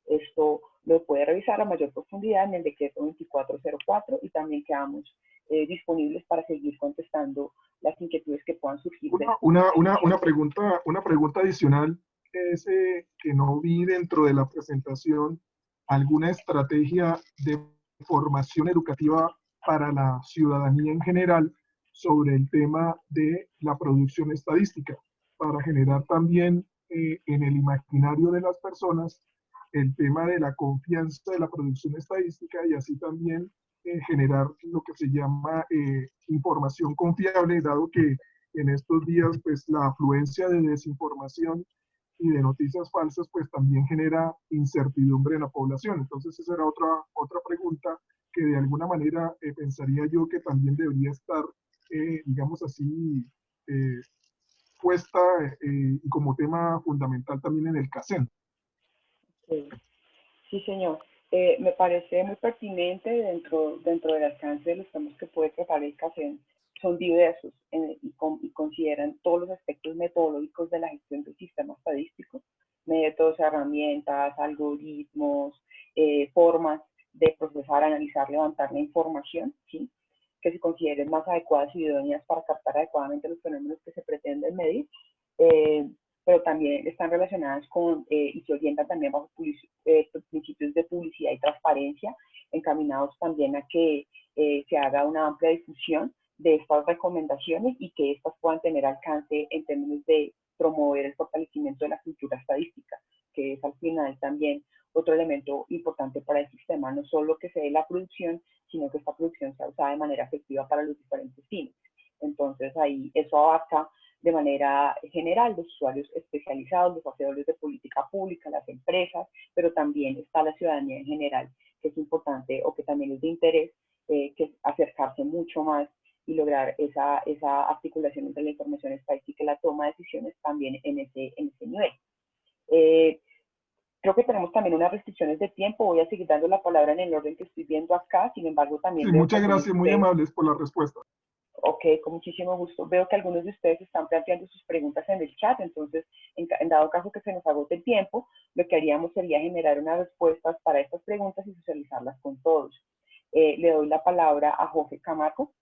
Esto lo puede revisar a mayor profundidad en el decreto 2404 y también quedamos disponibles para seguir contestando las inquietudes que puedan surgir. Una pregunta adicional es que no vi dentro de la presentación alguna estrategia de formación educativa para la ciudadanía en general sobre el tema de la producción estadística, para generar también en el imaginario de las personas el tema de la confianza de la producción estadística y así también generar lo que se llama información confiable, dado que en estos días pues la afluencia de desinformación y de noticias falsas pues también genera incertidumbre en la población. Entonces esa era otra pregunta que de alguna manera pensaría yo que también debería estar, digamos así, puesta y como tema fundamental también en el CACEN. Sí, señor. Me parece muy pertinente dentro del alcance de los temas que puede tratar el CACEN. Son diversos y consideran todos los aspectos metodológicos de la gestión del sistema estadístico, métodos, herramientas, algoritmos, formas de procesar, analizar, levantar la información, ¿sí?, que se consideren más adecuadas y idóneas para captar adecuadamente los fenómenos que se pretenden medir, pero también están relacionadas con y se orientan también bajo principios de publicidad y transparencia, encaminados también a que se haga una amplia difusión de estas recomendaciones y que estas puedan tener alcance en términos de promover el fortalecimiento de la cultura estadística, que es al final también otro elemento importante para el sistema, no solo que se dé la producción, sino que esta producción sea usada de manera efectiva para los diferentes fines. Entonces ahí eso abarca de manera general los usuarios especializados, los hacedores de política pública, las empresas, pero también está la ciudadanía en general, que es importante o que también es de interés que acercarse mucho más y lograr esa articulación entre la información estadística y la toma de decisiones también en ese nivel. Creo que tenemos también unas restricciones de tiempo. Voy a seguir dando la palabra en el orden que estoy viendo acá. Sin embargo, también... Sí, muchas gracias, muy amables por la respuesta. Ok, con muchísimo gusto. Veo que algunos de ustedes están planteando sus preguntas en el chat, entonces, en dado caso que se nos agote el tiempo, lo que haríamos sería generar unas respuestas para estas preguntas y socializarlas con todos. Le doy la palabra a Jorge Camargo.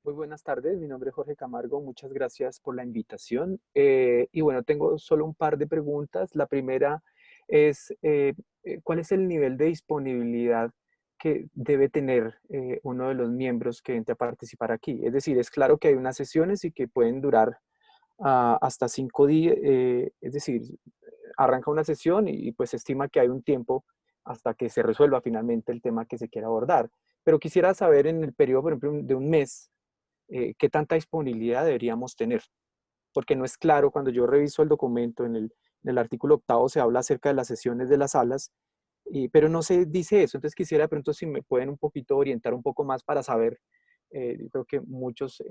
Muy buenas tardes, mi nombre es Jorge Camargo, muchas gracias por la invitación. Y bueno, tengo solo un par de preguntas. La primera es, ¿cuál es el nivel de disponibilidad que debe tener uno de los miembros que entre a participar aquí? Es decir, es claro que hay unas sesiones y que pueden durar hasta 5 días, es decir, arranca una sesión y pues se estima que hay un tiempo hasta que se resuelva finalmente el tema que se quiera abordar. Pero quisiera saber en el periodo, por ejemplo, de un mes, qué tanta disponibilidad deberíamos tener, porque no es claro. Cuando yo reviso el documento en el artículo 8º se habla acerca de las sesiones de las salas, pero no se dice eso. Entonces quisiera de pronto si me pueden un poquito orientar un poco más para saber. Yo creo que muchos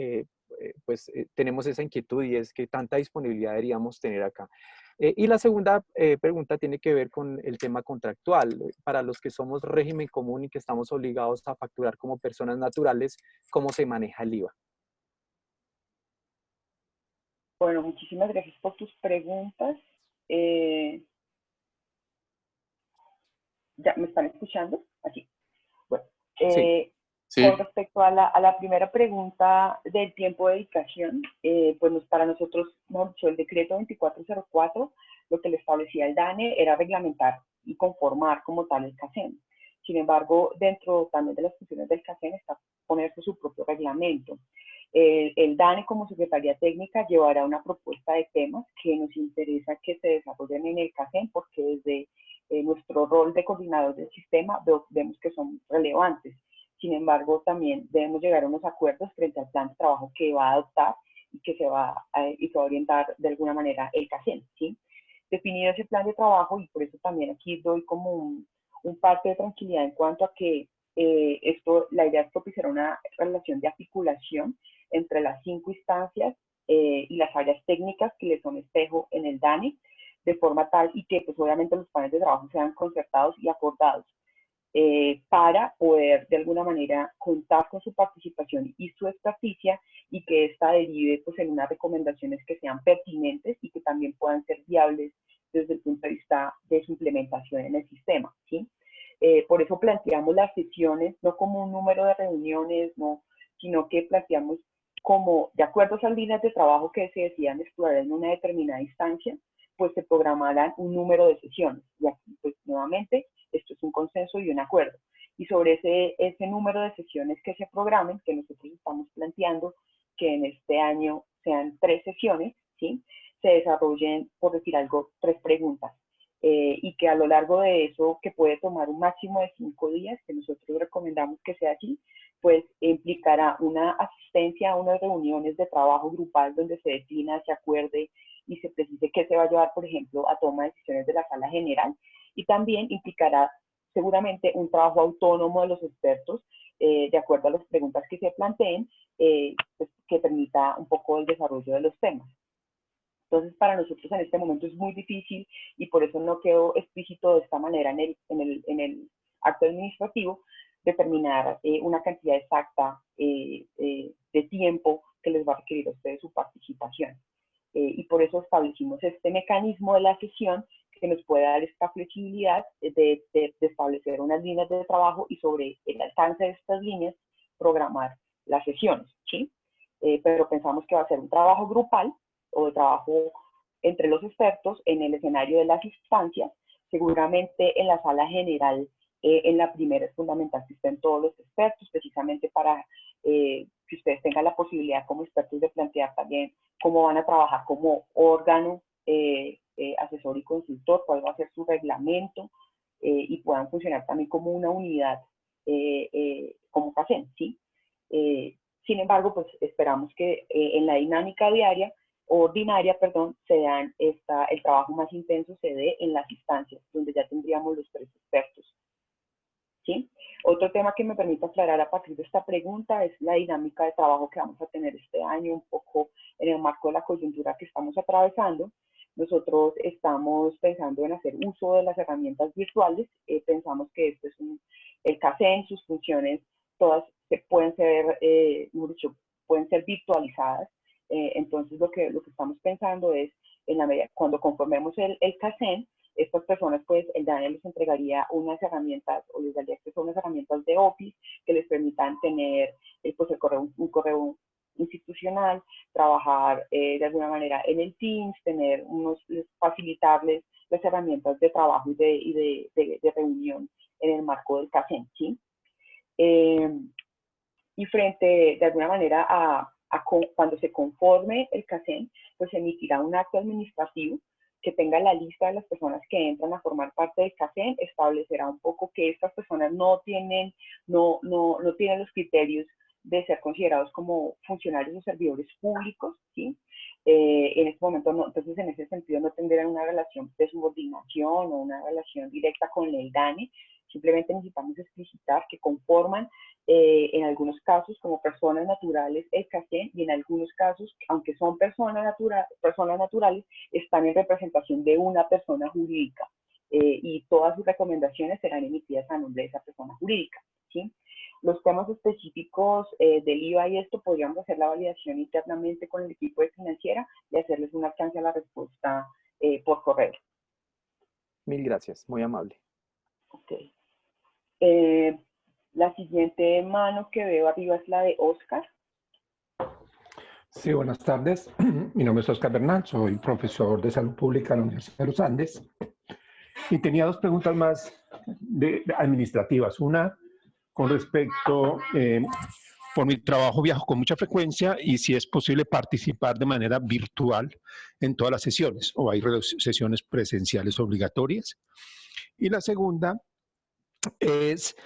tenemos esa inquietud y es qué tanta disponibilidad deberíamos tener acá. Y la segunda pregunta tiene que ver con el tema contractual. Para los que somos régimen común y que estamos obligados a facturar como personas naturales, ¿cómo se maneja el IVA? Bueno, muchísimas gracias por tus preguntas. ¿Ya me están escuchando? Así. Bueno, Sí. con respecto a la primera pregunta del tiempo de dedicación, pues para nosotros, el decreto 2404, lo que le establecía el DANE era reglamentar y conformar como tal el CACEN. Sin embargo, dentro también de las funciones del CACEN está ponerse su propio reglamento. El DANE como Secretaría Técnica llevará una propuesta de temas que nos interesa que se desarrollen en el CACEN, porque desde nuestro rol de coordinador del sistema vemos que son relevantes. Sin embargo, también debemos llegar a unos acuerdos frente al plan de trabajo que va a adoptar y que se va a orientar de alguna manera el CACEN, ¿sí? Definido ese plan de trabajo, y por eso también aquí doy como un parte de tranquilidad en cuanto a que la idea es propiciar una relación de articulación entre las 5 instancias y las áreas técnicas que le son espejo en el DANE, de forma tal y que pues obviamente los planes de trabajo sean concertados y acordados para poder de alguna manera contar con su participación y su experticia y que esta derive pues en unas recomendaciones que sean pertinentes y que también puedan ser viables desde el punto de vista de su implementación en el sistema, ¿sí? Por eso planteamos las sesiones no como un número de reuniones, no, sino que planteamos como, de acuerdo a esas líneas de trabajo que se decían explorar en una determinada instancia, pues se programarán un número de sesiones. Y aquí, pues nuevamente, esto es un consenso y un acuerdo. Y sobre ese número de sesiones que se programen, que nosotros estamos planteando que en este año sean 3 sesiones, ¿sí? Se desarrollen, por decir algo, 3 preguntas. Y que a lo largo de eso, que puede tomar un máximo de 5 días, que nosotros recomendamos que sea así, pues implicará una asistencia a unas reuniones de trabajo grupal donde se defina, se acuerde y se precise qué se va a llevar, por ejemplo, a toma de decisiones de la sala general. Y también implicará seguramente un trabajo autónomo de los expertos, de acuerdo a las preguntas que se planteen, pues, que permita un poco el desarrollo de los temas. Entonces, para nosotros en este momento es muy difícil y por eso no quedó explícito de esta manera en el acto administrativo, determinar una cantidad exacta de tiempo que les va a requerir a ustedes su participación. Y por eso establecimos este mecanismo de la sesión que nos puede dar esta flexibilidad de establecer unas líneas de trabajo y sobre el alcance de estas líneas programar las sesiones, ¿sí? Pero pensamos que va a ser un trabajo grupal o de trabajo entre los expertos en el escenario de las instancias. Seguramente en la sala general, en la primera es fundamental que estén todos los expertos, precisamente para que ustedes tengan la posibilidad como expertos de plantear también cómo van a trabajar como órgano asesor y consultor, cuál va a ser su reglamento, y puedan funcionar también como una unidad, como CACEN, ¿sí? Sin embargo, pues esperamos que en la dinámica ordinaria, se dan el trabajo más intenso se dé en las instancias, donde ya tendríamos los 3 expertos, ¿sí? Otro tema que me permite aclarar a partir de esta pregunta es la dinámica de trabajo que vamos a tener este año, un poco en el marco de la coyuntura que estamos atravesando. Nosotros estamos pensando en hacer uso de las herramientas virtuales. Pensamos que este es el CACEN, sus funciones, todas pueden ser, pueden ser virtualizadas. Entonces, lo que estamos pensando es, en la medida, cuando conformemos el CACEN, estas personas, pues, el Daniel les entregaría unas herramientas, o les daría acceso a unas herramientas de Office que les permitan tener, pues, un correo institucional, trabajar de alguna manera en el Teams, facilitarles las herramientas de trabajo y de reunión en el marco del CACEN, ¿sí? Y frente, de alguna manera, cuando se conforme el CACEN, pues se emitirá un acto administrativo que tenga la lista de las personas que entran a formar parte del CACEN, establecerá un poco que estas personas no tienen los criterios de ser considerados como funcionarios o servidores públicos, ¿sí? En este momento no, entonces en ese sentido no tendrán una relación de subordinación o una relación directa con el DANE, simplemente necesitamos explicitar que conforman en algunos casos como personas naturales el CACEN y en algunos casos, aunque son personas naturales, están en representación de una persona jurídica y todas sus recomendaciones serán emitidas a nombre de esa persona jurídica, ¿sí? Los temas específicos del IVA y esto podríamos hacer la validación internamente con el equipo de financiera y hacerles un alcance a la respuesta por correo. Mil gracias, muy amable. Ok. La siguiente mano que veo arriba es la de Oscar. Sí, buenas tardes. Mi nombre es Oscar Bernal, soy profesor de Salud Pública en la Universidad de los Andes. Y tenía 2 preguntas más administrativas. Una, con respecto, por mi trabajo viajo con mucha frecuencia y si es posible participar de manera virtual en todas las sesiones o hay sesiones presenciales obligatorias. Y la segunda es,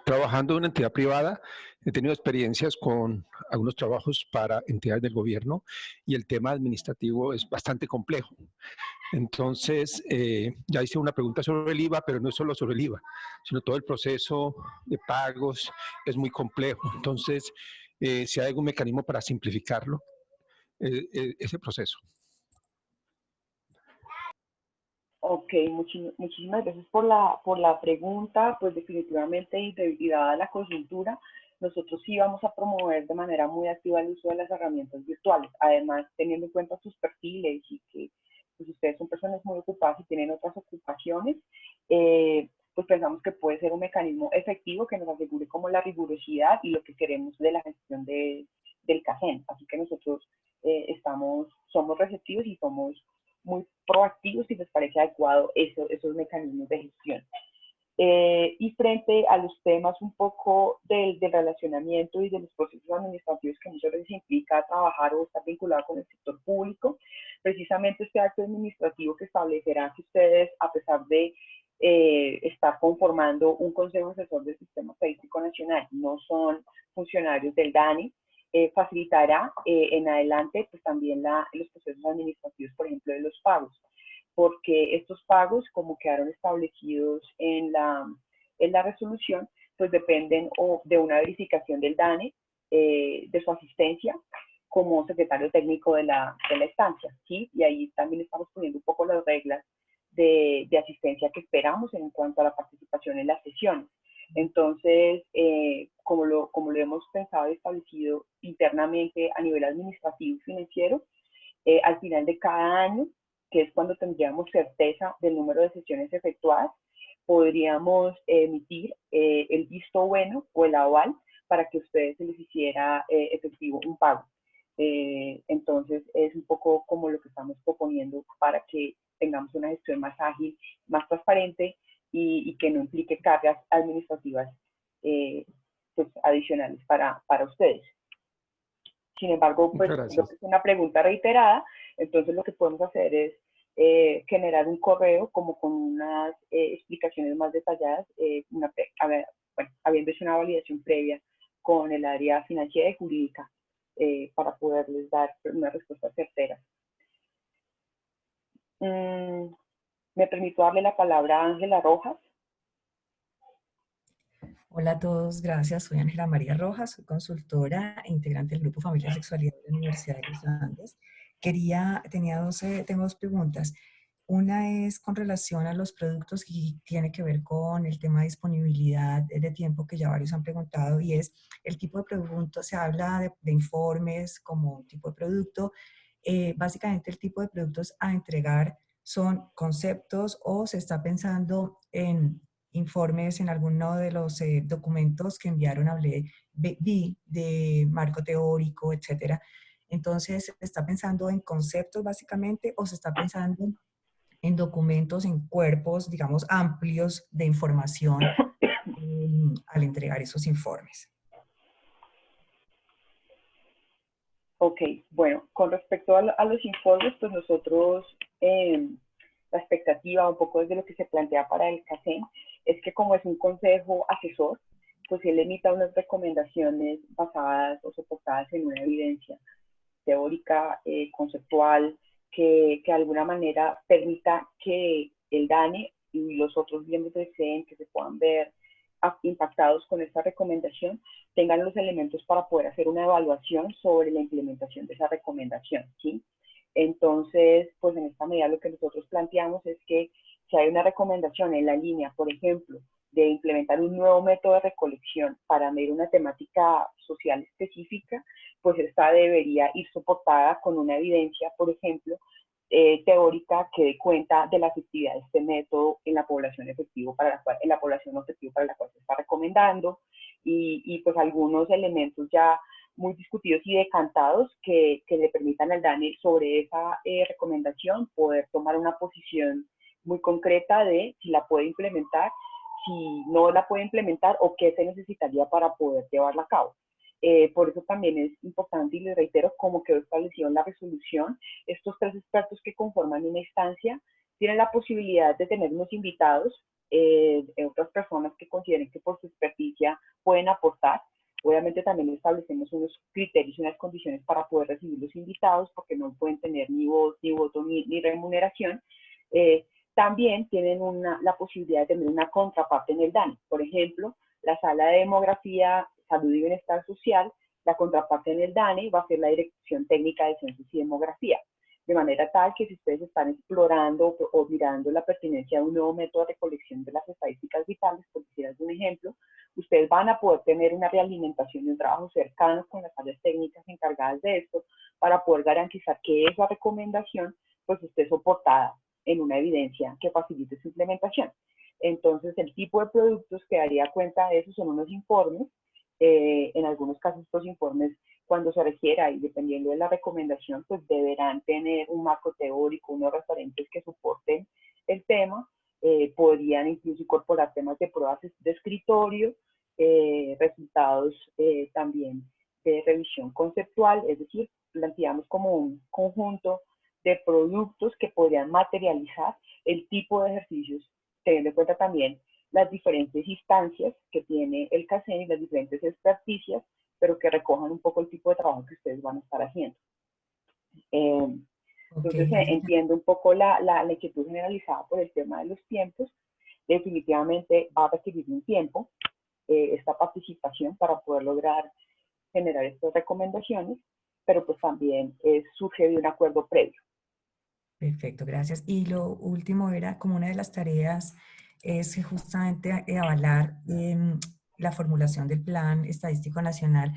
trabajando en una entidad privada, he tenido experiencias con algunos trabajos para entidades del gobierno y el tema administrativo es bastante complejo. Entonces, ya hice una pregunta sobre el IVA, pero no es solo sobre el IVA, sino todo el proceso de pagos es muy complejo. Entonces, si hay algún mecanismo para simplificarlo, ese proceso. Ok, muchísimas gracias por la pregunta. Pues definitivamente, y dada la coyuntura, nosotros sí vamos a promover de manera muy activa el uso de las herramientas virtuales. Además, teniendo en cuenta sus perfiles y que pues ustedes son personas muy ocupadas y tienen otras ocupaciones, pues pensamos que puede ser un mecanismo efectivo que nos asegure como la rigurosidad y lo que queremos de la gestión del CACEN. Así que nosotros somos receptivos y somos muy proactivos si les parece adecuado esos mecanismos de gestión. Y frente a los temas un poco del relacionamiento y de los procesos administrativos que muchas veces implica trabajar o estar vinculado con el sector público, precisamente este acto administrativo que establecerá que ustedes, a pesar de estar conformando un Consejo Asesor del Sistema Estadístico Nacional, no son funcionarios del DANE, facilitará en adelante pues también los procesos administrativos, por ejemplo, de los pagos, porque estos pagos, como quedaron establecidos en la resolución, pues dependen de una verificación del DANE, de su asistencia como secretario técnico de la estancia, ¿sí? Y ahí también estamos poniendo un poco las reglas de asistencia que esperamos en cuanto a la participación en las sesiones. Entonces, como lo hemos pensado y establecido internamente a nivel administrativo y financiero, al final de cada año, que es cuando tendríamos certeza del número de sesiones efectuadas, podríamos emitir el visto bueno o el aval para que a ustedes se les hiciera efectivo un pago. Entonces, es un poco como lo que estamos proponiendo para que tengamos una gestión más ágil, más transparente y que no implique cargas administrativas pues, adicionales para ustedes. Sin embargo, pues creo que es una pregunta reiterada, entonces lo que podemos hacer es generar un correo como con unas explicaciones más detalladas, habiendo hecho una validación previa con el área financiera y jurídica para poderles dar una respuesta certera. Me permito darle la palabra a Ángela Rojas. Hola a todos, gracias. Soy Ángela María Rojas, soy consultora e integrante del Grupo Familia y Sexualidad de la Universidad de los Andes. Tengo dos preguntas. Una es con relación a los productos y tiene que ver con el tema de disponibilidad de tiempo que ya varios han preguntado, y es el tipo de producto. Se habla de informes como un tipo de producto. Básicamente el tipo de productos a entregar son conceptos o se está pensando en informes en alguno de los documentos que enviaron, vi de marco teórico, etcétera. Entonces, ¿se está pensando en conceptos básicamente o se está pensando en documentos, en cuerpos, digamos, amplios de información al entregar esos informes? Ok, bueno, con respecto a los informes, pues nosotros, la expectativa, un poco desde lo que se plantea para el CACEN, es que como es un consejo asesor, pues él emita unas recomendaciones basadas o soportadas en una evidencia teórica, conceptual, que de alguna manera permita que el DANE y los otros miembros del CEN que se puedan ver impactados con esta recomendación tengan los elementos para poder hacer una evaluación sobre la implementación de esa recomendación, ¿sí? Entonces, pues en esta medida lo que nosotros planteamos es que si hay una recomendación en la línea, por ejemplo, de implementar un nuevo método de recolección para medir una temática social específica, pues esta debería ir soportada con una evidencia, por ejemplo, teórica que dé cuenta de la efectividad de este método en la población objetivo para la cual se está recomendando y pues algunos elementos ya muy discutidos y decantados que le permitan al DANE sobre esa recomendación poder tomar una posición muy concreta de si la puede implementar, si no la puede implementar o qué se necesitaría para poder llevarla a cabo. Por eso también es importante, y les reitero, como quedó establecido en la resolución, estos 3 expertos que conforman una instancia tienen la posibilidad de tener unos invitados, otras personas que consideren que por su experticia pueden aportar. Obviamente también establecemos unos criterios y unas condiciones para poder recibir los invitados, porque no pueden tener ni voto ni remuneración. También tienen la posibilidad de tener una contraparte en el DANE. Por ejemplo, la sala de demografía, salud y bienestar social, la contraparte en el DANE va a ser la Dirección Técnica de Censos y Demografía. De manera tal que si ustedes están explorando o mirando la pertinencia de un nuevo método de recolección de las estadísticas vitales, por decir algún ejemplo, ustedes van a poder tener una realimentación y un trabajo cercano con las áreas técnicas encargadas de esto para poder garantizar que esa recomendación pues esté soportada en una evidencia que facilite su implementación. Entonces, el tipo de productos que daría cuenta de eso son unos informes. En algunos casos, estos informes, cuando se requiera y dependiendo de la recomendación, pues deberán tener un marco teórico, unos referentes que soporten el tema. Podrían incluso incorporar temas de pruebas de escritorio, resultados también de revisión conceptual, es decir, planteamos como un conjunto de productos que podrían materializar el tipo de ejercicios, teniendo en cuenta también las diferentes instancias que tiene el CACEN y las diferentes experticias, pero que recojan un poco el tipo de trabajo que ustedes van a estar haciendo. Entonces, entiendo un poco la inquietud generalizada por el tema de los tiempos. Definitivamente va a requerir un tiempo esta participación para poder lograr generar estas recomendaciones, pero pues también surge de un acuerdo previo. Perfecto, gracias. Y lo último era, como una de las tareas, es justamente avalar la formulación del Plan Estadístico Nacional.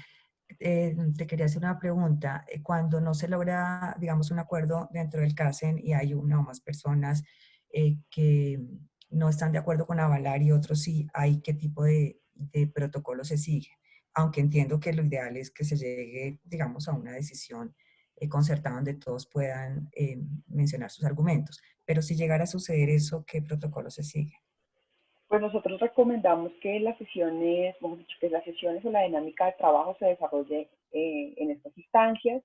Te quería hacer una pregunta. Cuando no se logra, digamos, un acuerdo dentro del CACEN y hay una o más personas que no están de acuerdo con avalar y otros sí, ¿hay qué tipo de protocolo se sigue? Aunque entiendo que lo ideal es que se llegue, digamos, a una decisión concertada donde todos puedan mencionar sus argumentos. Pero si llegara a suceder eso, ¿qué protocolo se sigue? Pues nosotros recomendamos que las sesiones, o la dinámica de trabajo se desarrolle en estas instancias,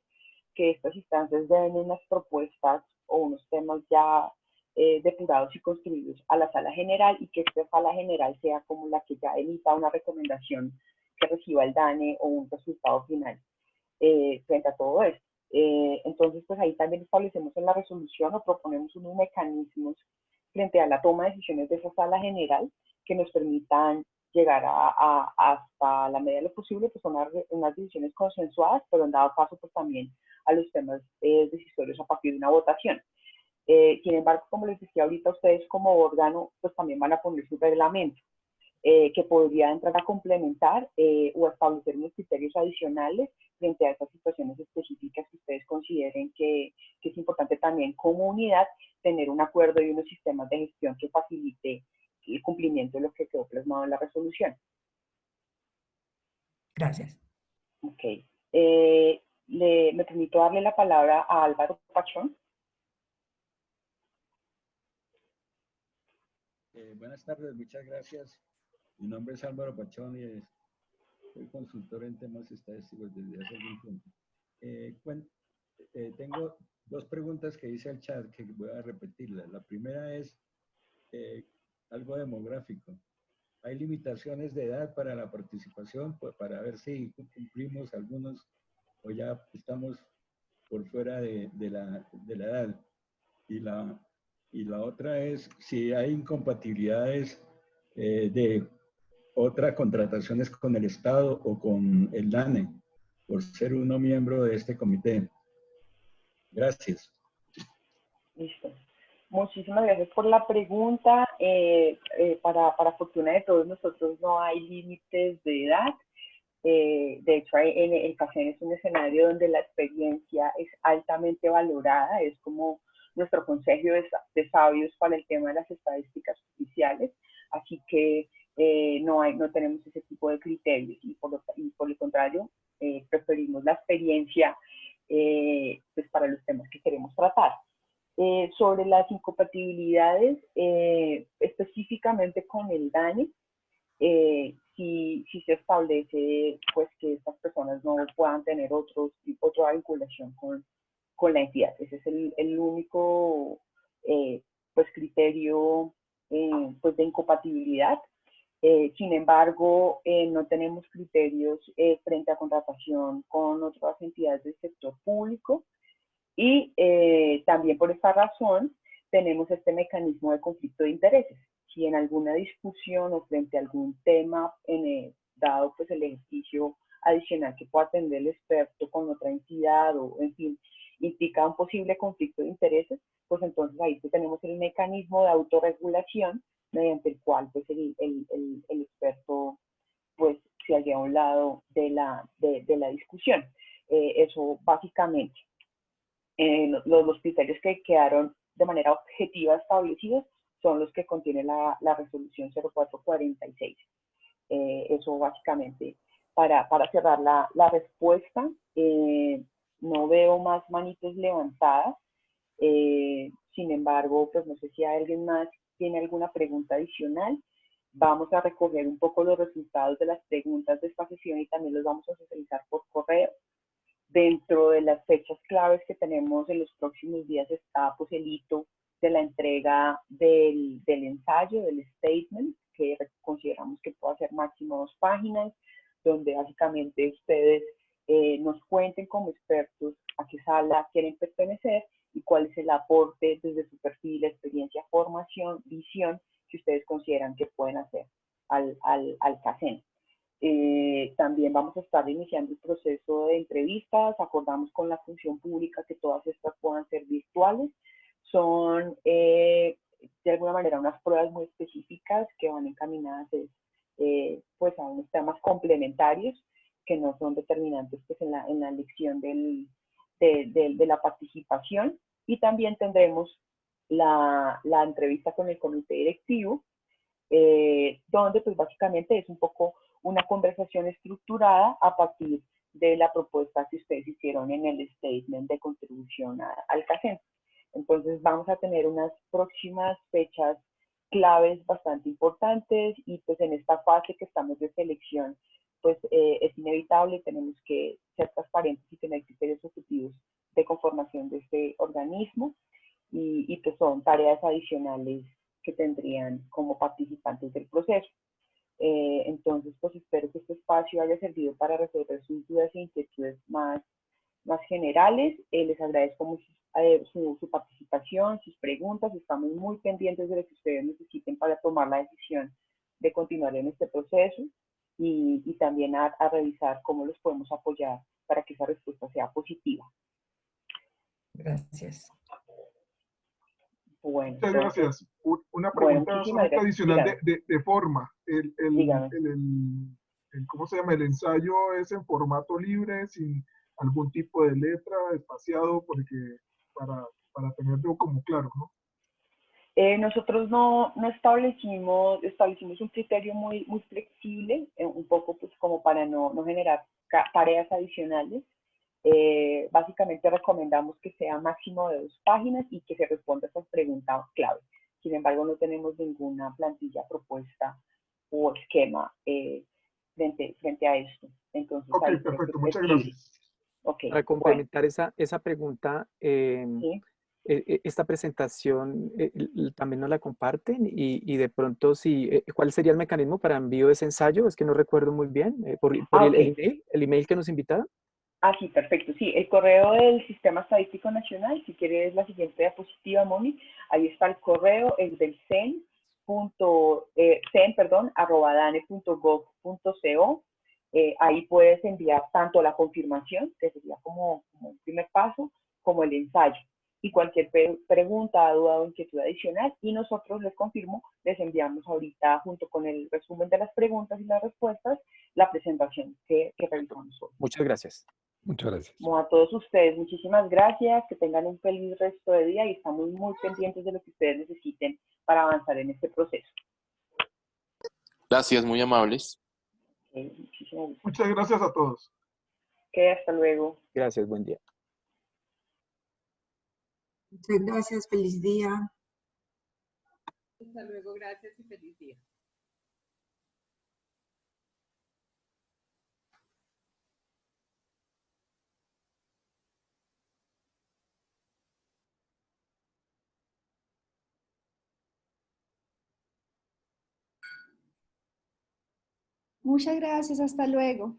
que estas instancias den unas propuestas o unos temas ya depurados y construidos a la sala general, y que esta sala general sea como la que ya emita una recomendación que reciba el DANE o un resultado final frente a todo esto. Entonces, pues ahí también establecemos en la resolución o proponemos unos mecanismos frente a la toma de decisiones de esa sala general que nos permitan llegar hasta la medida de lo posible, pues unas decisiones consensuadas, pero en dado caso, pues también a los temas decisorios a partir de una votación. Sin embargo, como les decía ahorita, ustedes como órgano, pues también van a poner su reglamento, que podría entrar a complementar o a establecer unos criterios adicionales frente a esas situaciones específicas que ustedes consideren que es importante también como unidad tener un acuerdo y unos sistemas de gestión que facilite el cumplimiento de lo que quedó plasmado en la resolución. Gracias. Ok. Me permito darle la palabra a Álvaro Pachón. Buenas tardes, muchas gracias. Mi nombre es Álvaro Pachón y soy consultor en temas estadísticos desde hace algún tiempo. Tengo dos preguntas que hice al chat que voy a repetirlas. La primera es algo demográfico. ¿Hay limitaciones de edad para la participación? Pues para ver si cumplimos algunos o ya estamos por fuera de la edad. Y la otra es si hay incompatibilidades de otras contrataciones con el Estado o con el DANE por ser uno miembro de este comité. Gracias. Listo. Muchísimas gracias por la pregunta. Para fortuna de todos nosotros no hay límites de edad. De hecho, el CACEN es un escenario donde la experiencia es altamente valorada. Es como nuestro consejo de sabios para el tema de las estadísticas oficiales. Así que no tenemos ese tipo de criterios y por el contrario, preferimos la experiencia pues para los temas que queremos tratar. Sobre las incompatibilidades, específicamente con el DANE, si se establece pues que estas personas no puedan tener otra vinculación con la entidad. Ese es el único pues criterio pues de incompatibilidad. Sin embargo, no tenemos criterios frente a contratación con otras entidades del sector público, y también por esta razón tenemos este mecanismo de conflicto de intereses. Si en alguna discusión o frente a algún tema, dado pues el ejercicio adicional que pueda atender el experto con otra entidad o en fin, implica un posible conflicto de intereses, pues entonces ahí tenemos el mecanismo de autorregulación mediante el cual pues el experto pues se halla a un lado de la discusión. Eso básicamente. los criterios que quedaron de manera objetiva establecidos son los que contiene la resolución 0446. Eso básicamente para cerrar la respuesta. No veo más manitos levantadas. Sin embargo, pues no sé si alguien más tiene alguna pregunta adicional. Vamos a recoger un poco los resultados de las preguntas de esta sesión y también los vamos a socializar por correo. Dentro de las fechas claves que tenemos en los próximos días está pues el hito de la entrega del ensayo, del statement, que consideramos que puede ser máximo 2 páginas, donde básicamente ustedes nos cuenten como expertos a qué sala quieren pertenecer y cuál es el aporte desde su perfil, experiencia, formación, visión que ustedes consideran que pueden hacer al CACEN. También vamos a estar iniciando el proceso de entrevistas. Acordamos con la función pública que todas estas puedan ser virtuales. Son de alguna manera unas pruebas muy específicas que van encaminadas pues a unos temas complementarios que no son determinantes pues en la elección de la participación. Y también tendremos la entrevista con el comité directivo, donde pues básicamente es un poco una conversación estructurada a partir de la propuesta que ustedes hicieron en el statement de contribución al CACEN. Entonces vamos a tener unas próximas fechas claves bastante importantes y pues en esta fase que estamos de selección pues es inevitable, tenemos que ser transparentes y tener criterios objetivos de conformación de este organismo y pues son tareas adicionales que tendrían como participantes del proceso. Entonces, pues espero que este espacio haya servido para resolver sus dudas e inquietudes más generales. Les agradezco mucho su participación, sus preguntas. Estamos muy pendientes de lo que ustedes necesiten para tomar la decisión de continuar en este proceso y también a revisar cómo los podemos apoyar para que esa respuesta sea positiva. Gracias. Bueno, muchas gracias. Una pregunta solamente adicional de forma. ¿Cómo se llama? ¿El ensayo es en formato libre, sin algún tipo de letra, espaciado, porque para tenerlo como claro, ¿no? Nosotros no establecimos un criterio muy flexible, un poco pues como para no generar tareas adicionales. Básicamente recomendamos que sea máximo de 2 páginas y que se responda a esas preguntas clave. Sin embargo, no tenemos ninguna plantilla propuesta o esquema frente a esto. Entonces, ok, perfecto, muchas gracias. Okay, para complementar esa pregunta, ¿sí? Esta presentación también nos la comparten y de pronto ¿cuál sería el mecanismo para envío de ese ensayo? Es que no recuerdo muy bien, por el email que nos invitaron. Sí, perfecto. Sí, el correo del Sistema Estadístico Nacional, si quieres la siguiente diapositiva, Moni, ahí está el correo, es del cen@dane.gov.co. Ahí puedes enviar tanto la confirmación, que sería como un primer paso, como el ensayo. Y cualquier pregunta, duda o inquietud adicional, y nosotros, les confirmo, les enviamos ahorita, junto con el resumen de las preguntas y las respuestas, la presentación que realizamos hoy. Muchas gracias. Muchas gracias. Como a todos ustedes, muchísimas gracias, que tengan un feliz resto de día y estamos muy pendientes de lo que ustedes necesiten para avanzar en este proceso. Gracias, muy amables. Muchas gracias a todos. Hasta luego. Gracias, buen día. Muchas gracias, feliz día. Hasta luego, gracias y feliz día. Muchas gracias, hasta luego.